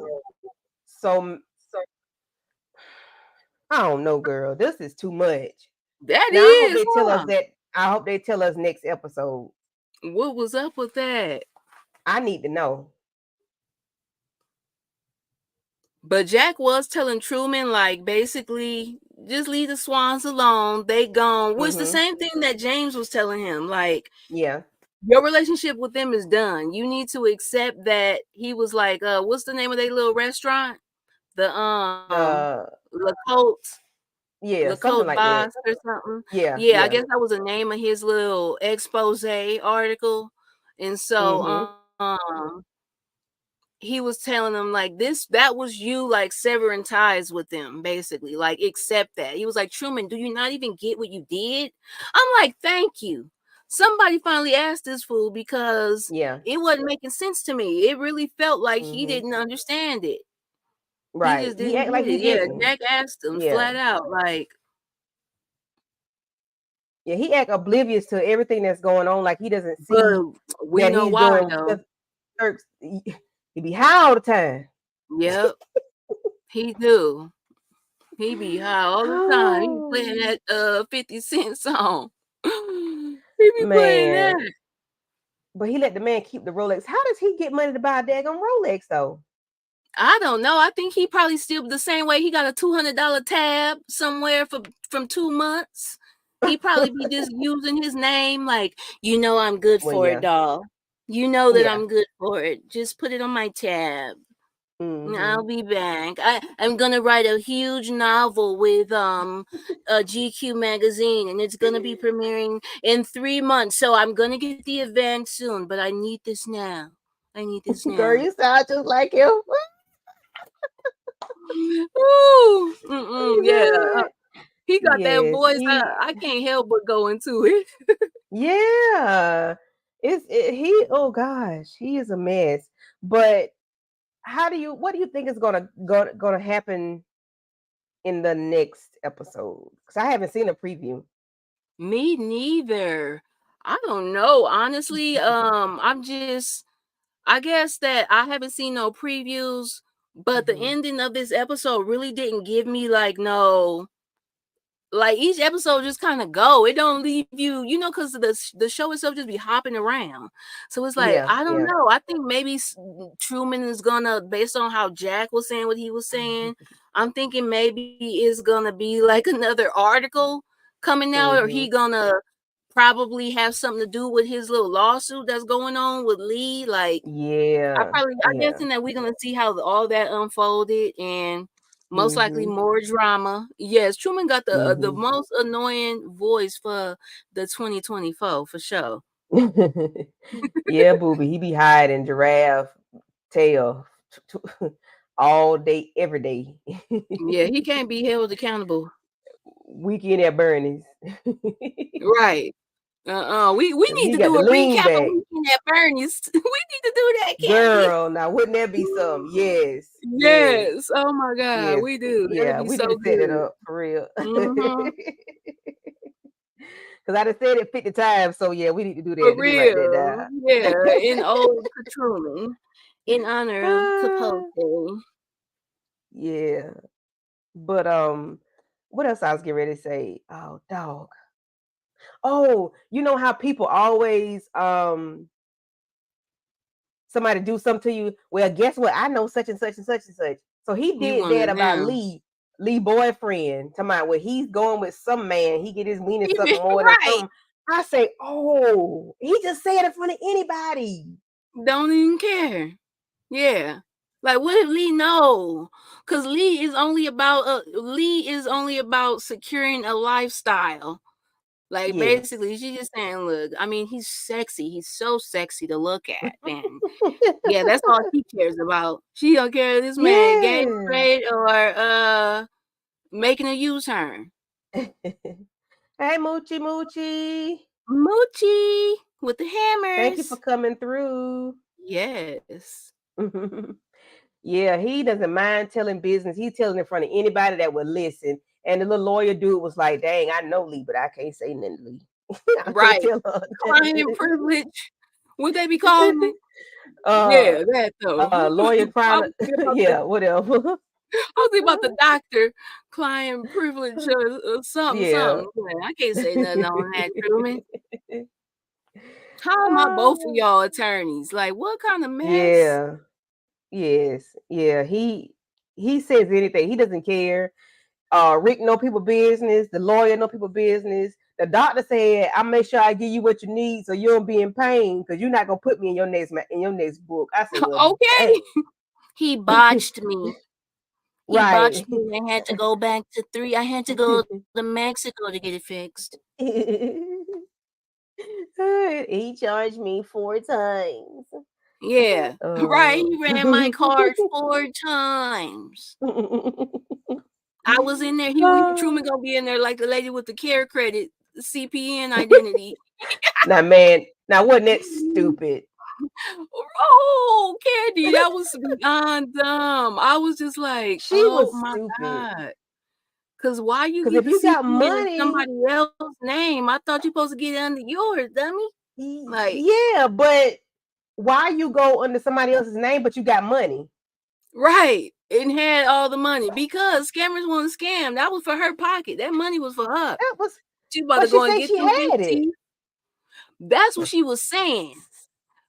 So I don't know, girl. This is too much. That Now I hope is, they tell us huh? that. I hope they tell us next episode. What was up with that? I need to know. But Jack was telling Truman, like, basically, just leave the Swans alone. They gone. Was the Mm-hmm. same thing that James was telling him. Like, Yeah. your relationship with them is done. You need to accept that he was like, what's the name of their little restaurant? The Uh. Lacote, Yeah. Something Lacote like that. Boss or something. Yeah. Yeah, I Yeah. guess that was the name of his little expose article. And so Mm-hmm. he was telling them like that was you like severing ties with them, basically. Like, accept that. He was like, Truman, do you not even get what you did? I'm like, thank you. Somebody finally asked this fool because Yeah. it wasn't making sense to me. It really felt like he Mm-hmm. didn't understand it. He Right. just He didn't act like get he it. Yeah, didn't. Jack asked him Yeah. flat out, like, Yeah. He act oblivious to everything that's going on. Like he doesn't but see we that know he's why doing though. He be high all the time. Yep, he do. He be high all the time. He be playing Oh that 50 Cent song. He be playing man. that. But he let the man keep the Rolex. How does he get money to buy a daggone Rolex though? I don't know. I think he probably still the same way. He got a $200 tab somewhere from 2 months. He probably be just using his name like, I'm good Well, for it, yeah. doll. You know that Yeah. I'm good for it. Just put it on my tab. Mm-hmm. I'll be back. I'm gonna write a huge novel with a GQ magazine, and it's gonna be premiering in 3 months. So I'm gonna get the event soon, but I need this now. I need this Girl, now. you sound just like him. Ooh, You yeah. good? He got that Yes. voice. I can't help but go into it. Yeah. He, oh gosh, he is a mess. But what do you think is gonna happen in the next episode? Because I haven't seen a preview. Me neither. I don't know. Honestly, I guess that I haven't seen no previews, but the Hmm. ending of this episode really didn't give me like no, like each episode just kind of go. It don't leave you, because the show itself just be hopping around. So it's like Yeah, I don't yeah. know. I think maybe Truman is gonna, based on how Jack was saying what he was saying, I'm thinking maybe it's gonna be like another article coming out, or Hmm. he gonna probably have something to do with his little lawsuit that's going on with Lee. Like Yeah, I yeah. guessing that we're gonna see how all that unfolded, and most likely Hmm. more drama. Yes, Truman got the Hmm. most annoying voice for the 2024 for sure. Yeah, booby. He be hiding giraffe tail all day, every day. Yeah, he can't be held accountable. Weekend at Bernie's. Right. We need He to got do the a lean recap of back. Weekend at Bernie's. We need to do that, Candy. Girl, now wouldn't that be something? Yes, yes, Yes. Oh my God, yes. we do. That'd Yeah, be we so need to set that good. up for real. Mm-hmm. Because I done said it 50 times. So yeah, we need to do that. For Let me write that real. Yeah. In old Truman. In honor of Capote. down. Yeah. But what else I was getting ready to say? Oh, dog. Oh, you know how people always somebody do something to you. Well, guess what? I know such and such and such and such. So he You did want that it about now. Lee boyfriend. Talking about where he's going with some man. He get his wiener sucked more than Right. something. I say, oh, he just said it in front of anybody. Don't even care. Yeah. Like, what did Lee know? Because Lee is only about securing a lifestyle. Like, Yes. basically, she's just saying, look, I mean, he's sexy. He's so sexy to look at. And yeah, that's all she cares about. She don't care if this man gay, Yeah. straight, or making a U-turn. Hey, Moochie Moochie. Moochie with the Thank you for hammers. coming through. Yes. Yeah, he doesn't mind telling business. He's telling in front of anybody that would listen. And the little lawyer dude was like, dang, I know Lee, but I can't say nothing to Lee. I can't Right. tell her Client nothing. privilege. What they be calling it? uh Yeah, that though. lawyer I crying. was thinking about the Yeah, whatever. doctor, client privilege, or something, Yeah. something. Yeah, I can't say nothing on that, Truman. How am I both of Oh, y'all attorneys? Like, what kind of mess? yeah. Yes. Yeah. He says anything. He doesn't care. Rick know people business. The lawyer know people business. The doctor said, "I make sure I give you what you need, so you don't be in pain, because you're not gonna put me in your next book." I said, "Well, Okay. dang, He botched me. He right." botched me. I had to go back to 3. I had to go to Mexico to get it fixed. He charged me 4 times. Yeah. Right. Uh, He ran my card 4 times. I was in there. Truman gonna be in there like the lady with the care credit, CPN identity. now, man, now wasn't that stupid? Oh, Candy, that was beyond dumb. I was just like, She oh was my stupid. God. Cause why you Because get if the you got CPN in money, somebody else's name? I thought you supposed to get it under yours, dummy. Like, yeah, but why you go under somebody else's name, but you got money? right. And had all the money because scammers want to scam. That was for her pocket. That money was for her. That was, She about but to she go and said get she them big had it. teeth. That's what she was saying.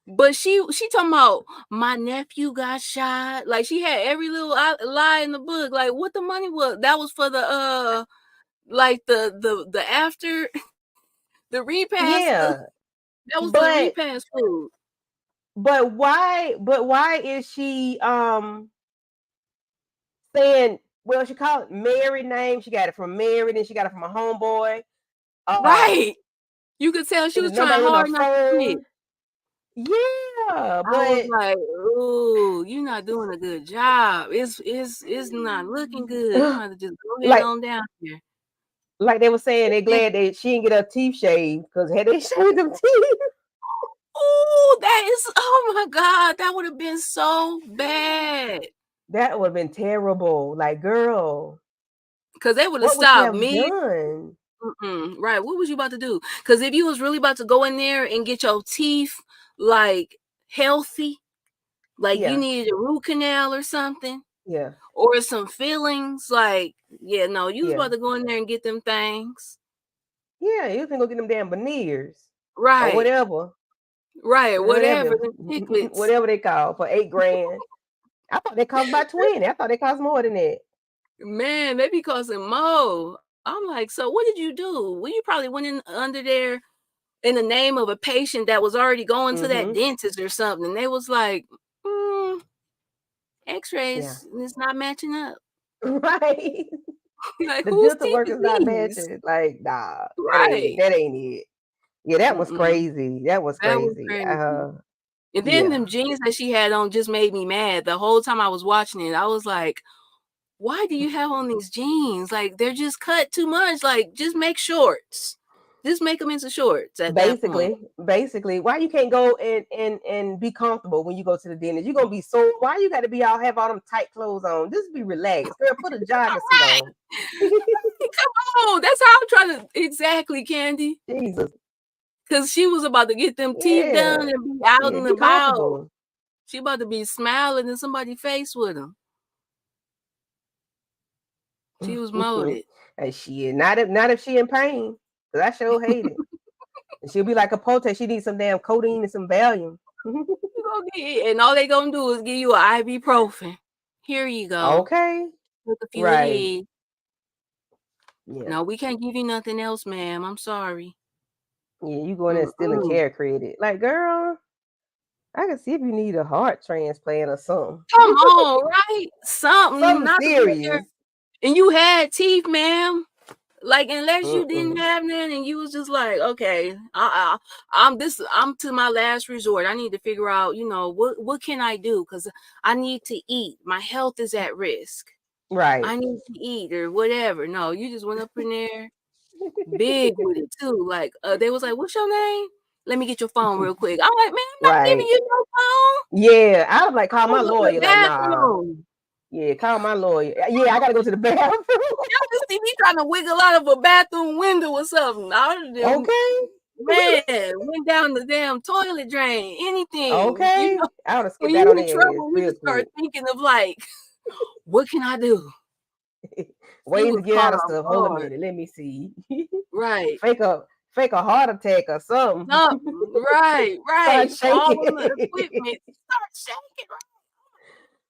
But she talking about my nephew got shot. Like she had every little lie in the book. Like what the money was. That was for the like the after the repass. Yeah, That was for the but repass food. why is she saying, well, she called it married name. She got it from married, and she got it from a homeboy. Uh, Right. You could tell she there's was trying nobody with her hard not to quit. phone. Yeah, I was but like, "Ooh, you're not doing a good job. It's not looking good. You might have to just go ahead like on down here." they were saying, they're Yeah. glad that she didn't get her teeth shaved, because had they shaved them teeth, Oh, that is, oh my God, that would have been so bad. that would have been terrible. Like, girl, Because they would have what would you stopped have me. done? Right. What was you about to do? Because if you was really about to go in there and get your teeth like healthy, like you Yeah, needed a root canal or something, yeah, or some fillings, like, yeah, no, you was yeah, about to go in there and get them things. yeah. You can go get them damn veneers or Right. whatever, Right. Whatever. whatever, The chiclets. whatever they call for 8 grand. I thought they cost about 20. I thought they cost more than that. Man, they be causing mo. I'm like, so what did you do? Well, you probably went in under there in the name of a patient that was already going to that Mm-hmm. dentist or something. And they was like, Yeah. x-rays is not matching up. Right. Like, The whose dental teeth work is is not these? matching. Like, nah, that ain't it. Right. That ain't it. Yeah, that was Mm-mm. crazy. That was That was crazy. crazy. And then Yeah. them jeans that she had on just made me mad. The whole time I was watching it, I was like, why do you have on these jeans? Like, they're just cut too much. Like, just make shorts. Just make them into shorts at that point. Basically, why you can't go and be comfortable when you go to the dentist? You're gonna be sore. Why you got to be have all them tight clothes on? Just be relaxed, girl. Put a jogging suit Right. on. Come on. That's how I'm trying to, exactly, Candy. Jesus. Because she was about to get them teeth done Yeah. and be out Yeah. and Be about. comfortable. She about to be smiling in somebody's face with them. She was molded. And she not if she in pain. Cause I sure hate it. And she'll be like a Capote. She needs some damn codeine and some Valium. And all they gonna do is give you an ibuprofen. Here you go. Okay. Take a few of Right. these. Yeah. No, we can't give you nothing else, ma'am. I'm sorry. Yeah. You going there stealing Mm-mm. care credit. Like, girl. I can see if you need a heart transplant or something. Come on, right? Something, Something not to be up there serious. and you had teeth, ma'am. Like, unless you didn't Mm-mm. have none and you was just like, okay, I'm to my last resort. I need to figure out, what can I do? Because I need to eat. My health is at risk. Right. I need to eat or whatever. No, you just went up in there big with it too. Like, they was like, what's your name? Let me get your phone real quick. I'm like, man, I'm not giving Right. you no phone. Yeah. I was like, I'm call my gonna go to the lawyer. Like, nah. bathroom. Yeah, call my lawyer. Yeah, I gotta go to the bathroom. Y'all just see me trying to wiggle out of a bathroom window or something. I would have, Okay. man, went down the damn toilet drain, anything. Okay. I would have When skipped that you on in their ass trouble, you real just start quick. thinking of like, what can I do? It Ways to was get caught out of off stuff. Hold a guard. minute. Let me see. Right. fake a heart attack or something. Something. Right. Start Fall shaking. on the equipment. Start shaking.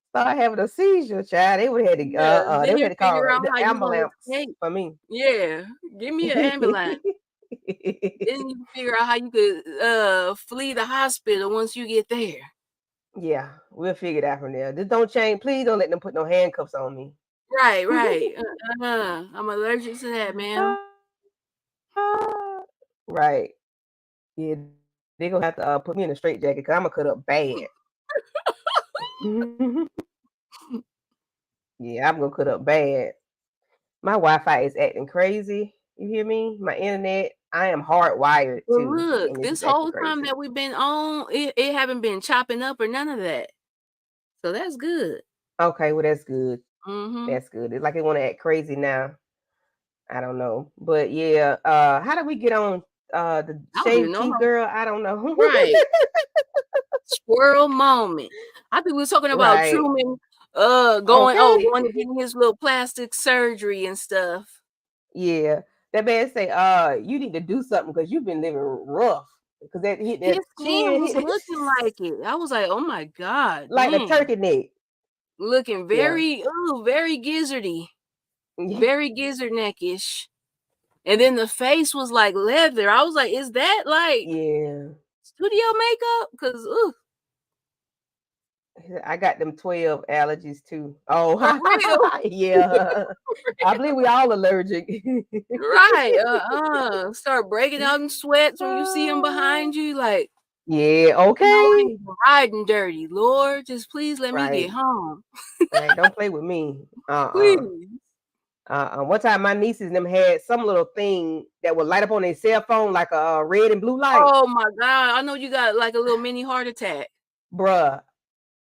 Start having a seizure, child. They would have had to Yeah. they Then would you have to figure call out the how you gonna ambulance escape. for me. Yeah. Give me an ambulance. Then you figure out how you could flee the hospital once you get there. Yeah, we'll figure it out from there. Just don't change. Please don't let them put no handcuffs on me. Right. I'm allergic to that, ma'am. Right. Yeah, they're gonna have to put me in a straight jacket because I'm gonna cut up bad. Yeah, I'm gonna cut up bad. My Wi-Fi is acting crazy. You hear me? My internet. I am hardwired Well, too, look, and it's this just acting whole time crazy. that we've been on, it haven't been chopping up or none of that. So that's good. Okay, well that's good. Mm-hmm. That's good. It's like they want to act crazy now. I don't know, but yeah. How did we get on the I don't even shaved know tea how. girl? I don't know. Right. Squirrel moment. I think we were talking about Right. Truman Okay. going to get his little plastic surgery and stuff. Yeah. That man say, you need to do something because you've been living rough. Because that hit His that skin chin was hit looking like it. I was like, oh my God, like the dang. turkey neck. Looking Yeah. very gizzardy. Very gizzard neckish. And then the face was like leather. I was like, is that like Yeah. studio makeup? Because I got them 12 allergies too. Oh, for real. yeah. I believe we all allergic. Right. Start breaking out in sweats when you see him behind you. Like, Yeah, I okay. ain't even riding dirty. Lord, just please let me get Right. home. Right. Don't play with me. Uh-uh. Please. One time my nieces and them had some little thing that would light up on their cell phone like a red and blue light. Oh my God. I know you got like a little mini heart attack. Bruh.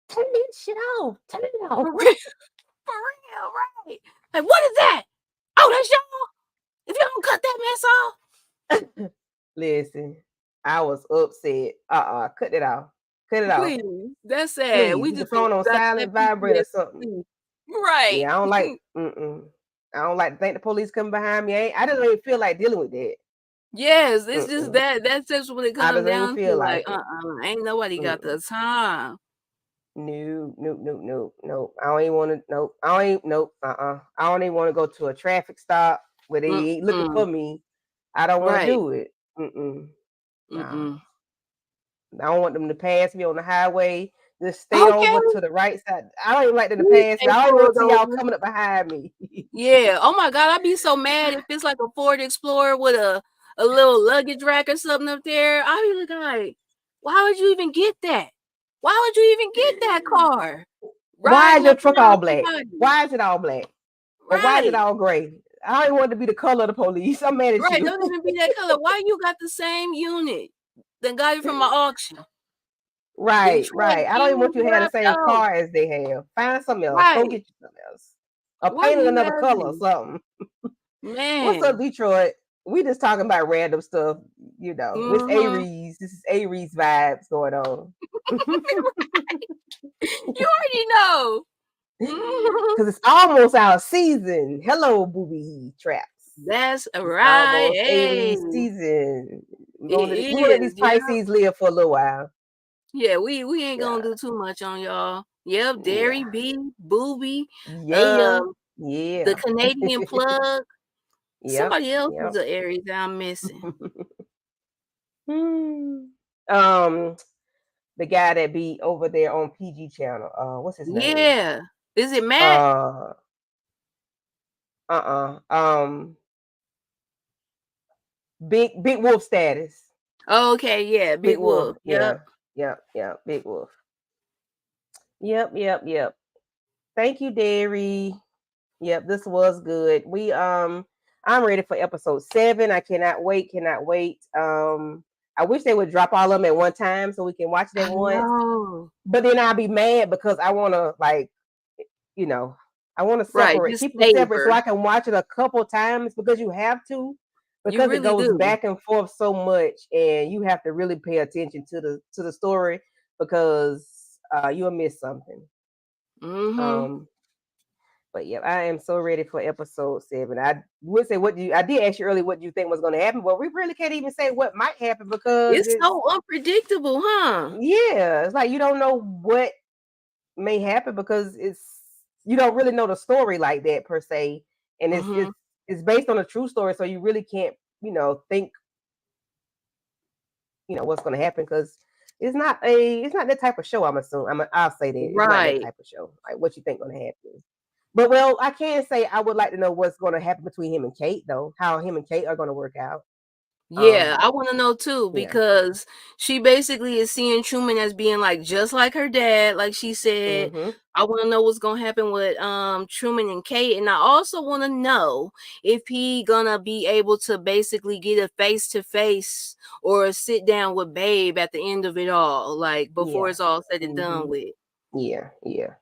Turn this shit off. Turn it off. For real. For real, right. Like, what is that? Oh, that's y'all. If you don't cut that mess off. Listen, I was upset. Cut it off. Cut it off. Please. That's sad. Please. We Is the just phone on got that silent, vibrate or something? PTSD. Right. Yeah, I don't like. I don't like to think the police coming behind me. I just don't even feel like dealing with that. Yes, it's just Mm-mm. that's just what it I comes just don't even down to. feel Like, like it. ain't nobody got the Mm-mm. time. No. I don't even want to. Nope. I don't even. Nope. I don't even want to go to a traffic stop where they ain't looking Mm-mm. for me. I don't want to Right. do it. Nah. Mm-mm. I don't want them to pass me on the highway. Just stay over Okay. to the right side. I don't even like them to Please pass me. stay I don't even want pulled to see y'all over. coming up behind me. Yeah. Oh my God, I'd be so mad if it's like a Ford Explorer with a little luggage rack or something up there. I'd be looking like, why would you even get that? Why would you even get that car? Why is Riding your up truck around all black? somebody. Why is it all black? Or why is it Right. all gray? I don't even want it to be the color of the police. I'm mad at Right. you. Don't even be that color. Why you got the same unit that got it from my auction? Then trade Right. I don't even in, want you to have the left same out. car as they have. Find something else. Go Right. get you something else. Or Why paint do it you another have color or these? something. What's up, Man. Detroit? We just talking about random stuff. It's Mm-hmm. Aries. This is Aries vibes going on. You already know. Mhm. Because it's almost our season. Hello, booby traps. That's It's right. almost Hey. Aries season. It We gonna let is. these Yeah. Pisces live for a little while. Yeah, we ain't Yeah. gonna do too much on y'all. Yep, Yeah. Dairy B, Booby, Yeah. um, the Yeah. Canadian plug. Yep. Somebody else is Yep. an Aries that I'm missing. Hmm. Um, the guy that be over there on PG channel. What's his name? Yeah. Is it Matt? Uh, uh, Big Wolf status. Okay, yeah, Big Big Wolf. Wolf. Yep. Yeah, yeah, yeah. Big Wolf. Yep, yep, yep. Thank you, Derry. Yep, this was good. I'm ready for episode 7. I cannot wait, cannot wait. I wish they would drop all of them at one time so we can watch it at I once. know. But then I'll be mad because I wanna you know, I want to Right, separate, just keep them separate so savor. I can watch it a couple times because you have to, You because it really goes do. back and forth so much, and you have to really pay attention to the story because you'll miss something. Mm-hmm. Um, but yeah, I am so ready for episode 7. I would say, what do you? I did ask you earlier what you think was going to happen, but we really can't even say what might happen because It's it's so unpredictable, huh? yeah, it's like you don't know what may happen because you don't really know the story like that per se, and Mm-hmm. it's based on a true story, so you really can't think what's going to happen because it's not that type of show. I'm assuming I'll say that it's not that Right. type of show. Like what you think going to happen. But well, I can say I would like to know what's going to happen between him and Kate, though. How him and Kate are going to work out. Yeah, Um, I want to know too yeah. because she basically is seeing Truman as being like just like her dad, like she said. Mhm. I want to know what's gonna happen with Truman and Kate, and I also want to know if he gonna be able to basically get a face to face or a sit down with Babe at the end of it all, like before Yeah. it's all said and done Mhm. with. Yeah. Yeah.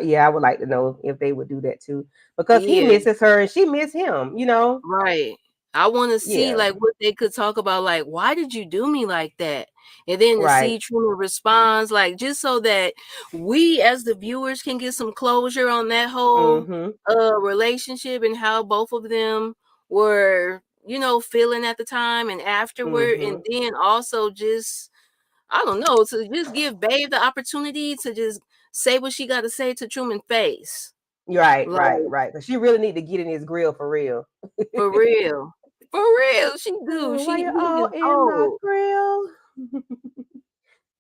Yeah, I would like to know if they would do that too, because he Yeah. misses her and she miss him. Right. I want to see Yeah. like what they could talk about, like why did you do me like that, and then to Right. see Truman responds, like just so that we as the viewers can get some closure on that whole Mhm. relationship and how both of them were feeling at the time and afterward, and Mhm. then also just I don't know, to just give Babe the opportunity to just say what she got to say to Truman face, Right. like Right. Right. Because she really need to get in his grill for real. for real. For real, she do. Oh, why you He all is in my old. grill?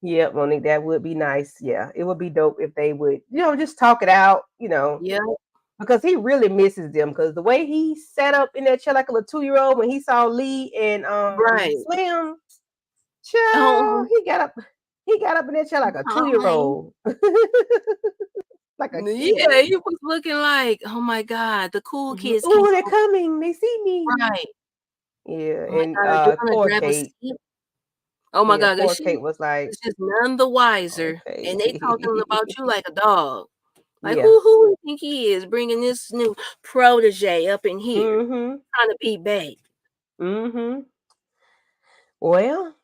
Yeah, Monique, that would be nice. Yeah, it would be dope if they would, just talk it out, Yeah, because he really misses them. Because the way he sat up in that chair like a little 2-year-old when he saw Lee and right. Slim, child, Oh, he got up in that chair like a two year hi. old, like a Yeah, kid. he was looking like, oh my God, the cool kids came Oh, they're over. coming! They see me. Right. Yeah, Oh my and God, are they gonna poor grab a Kate. seat? Oh my Yeah, God, poor she Kate was like, is just none the wiser. okay. And they talking about you like a dog. Like Yeah. who you think he is bringing this new protege up in here Mm-hmm. trying to be babe? Mm-hmm. Well,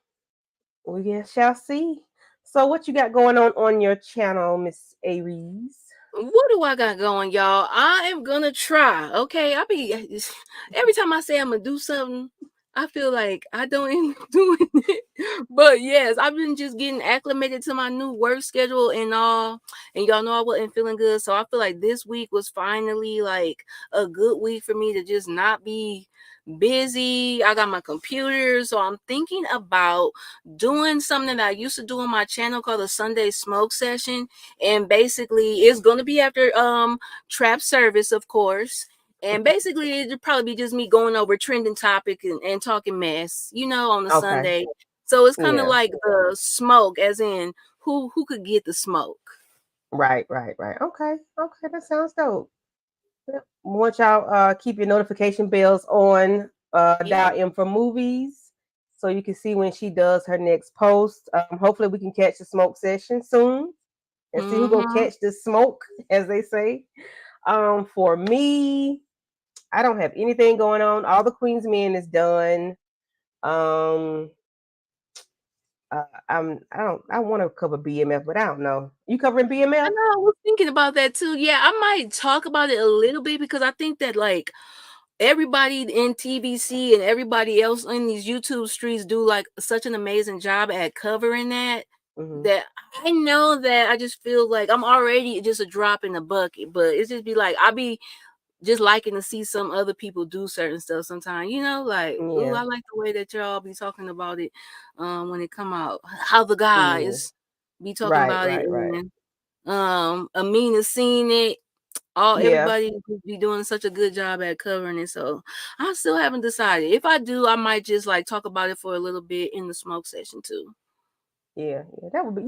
we shall see. So, what you got going on your channel, Miss Aries? What do I got going, y'all? I am gonna try. Okay, I be every time I say I'm gonna do something, I feel like I don't end up doing it. But yes, I've been just getting acclimated to my new work schedule and all. And y'all know I wasn't feeling good, so I feel like this week was finally like a good week for me to just not be busy. I got my computer, so I'm thinking about doing something that I used to do on my channel called a Sunday smoke session, and basically it's going to be after trap service, of course, and basically it'll probably be just me going over trending topic and talking mess, on the Okay. Sunday. So it's kind of Yeah. like the smoke, as in who could get the smoke. Right. Right. Right. Okay. Okay. That sounds dope. Yep. Want y'all keep your notification bells on. Yeah. Dial in for movies so you can see when she does her next post. Hopefully, we can catch the smoke session soon and see who gonna Mm-hmm. catch the smoke, as they say. For me, I don't have anything going on. All the Queen's Men is done. Um, I want to cover BMF, but I don't know. You covering I BMF? know, I was thinking about that too. Yeah, I might talk about it a little bit because I think that like everybody in TVC and everybody else in these YouTube streets do like such an amazing job at covering that, Hmm. that I know that I just feel like I'm already just a drop in the bucket, but it's just be like I be just liking to see some other people do certain stuff sometimes, like, ooh, Yeah. I like the way that y'all be talking about it when it come out. How the Yeah. guys. be talking Right, about it, right, right. and Amina's seen it. Yeah, Everybody be doing such a good job at covering it, so I still haven't decided. If I do, I might just like talk about it for a little bit in the smoke session too. yeah. That would be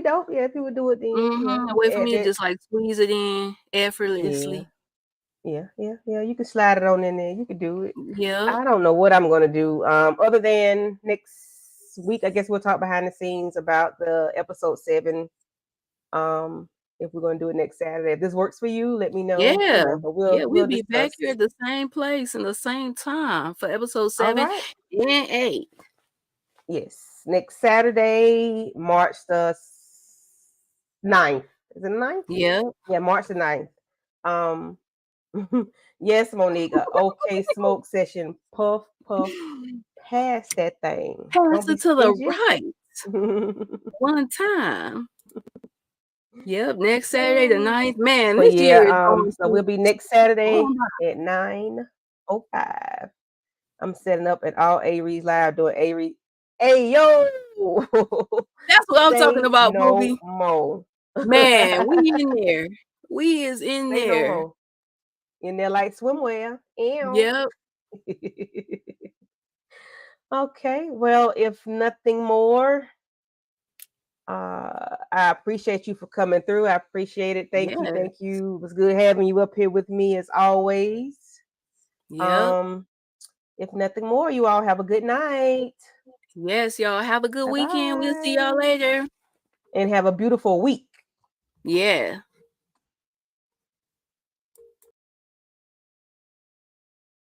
dope. Yeah, if you would do it, then yeah, A you way can for add me to that. just like squeeze it in Yeah, effortlessly. yeah. You can slide it on in there. You can do it. Yep. I don't know what I'm gonna do. Other than next week, I guess we'll talk behind the scenes about the episode 7. Um, if we're gonna do it next Saturday. If this works for you, let me know. Yeah. But Yeah, we'll we'll be back discuss. here at the same place and the same time for episode All 7 right. and 8. Yes. Next Saturday, March the 9th. Is it the 9th? Yep. Yeah, March the 9th. Um, yes, Monique. Okay, smoke session. Puff, puff, pass that thing. Pass Don't be it to the stingy. right one time. Yep, next Saturday the 9th. Man, But this year is yeah, going so we'll be so next Saturday by. at 9:05. I'm setting up at all Aries Live doing Aries. Hey yo, That's what I'm talking say about, no booby. more. Man, we in there. We is in Say no there. more. In there like swimwear. Ew. Yep. Okay, well, if nothing more, I appreciate you for coming through. I appreciate it. Thank you, Yeah. thank you. It was good having you up here with me as always. Yep. Um, if nothing more, you all have a good night. Yes, y'all have a good Bye weekend. We'll see y'all bye. later. And have a beautiful week. Yeah.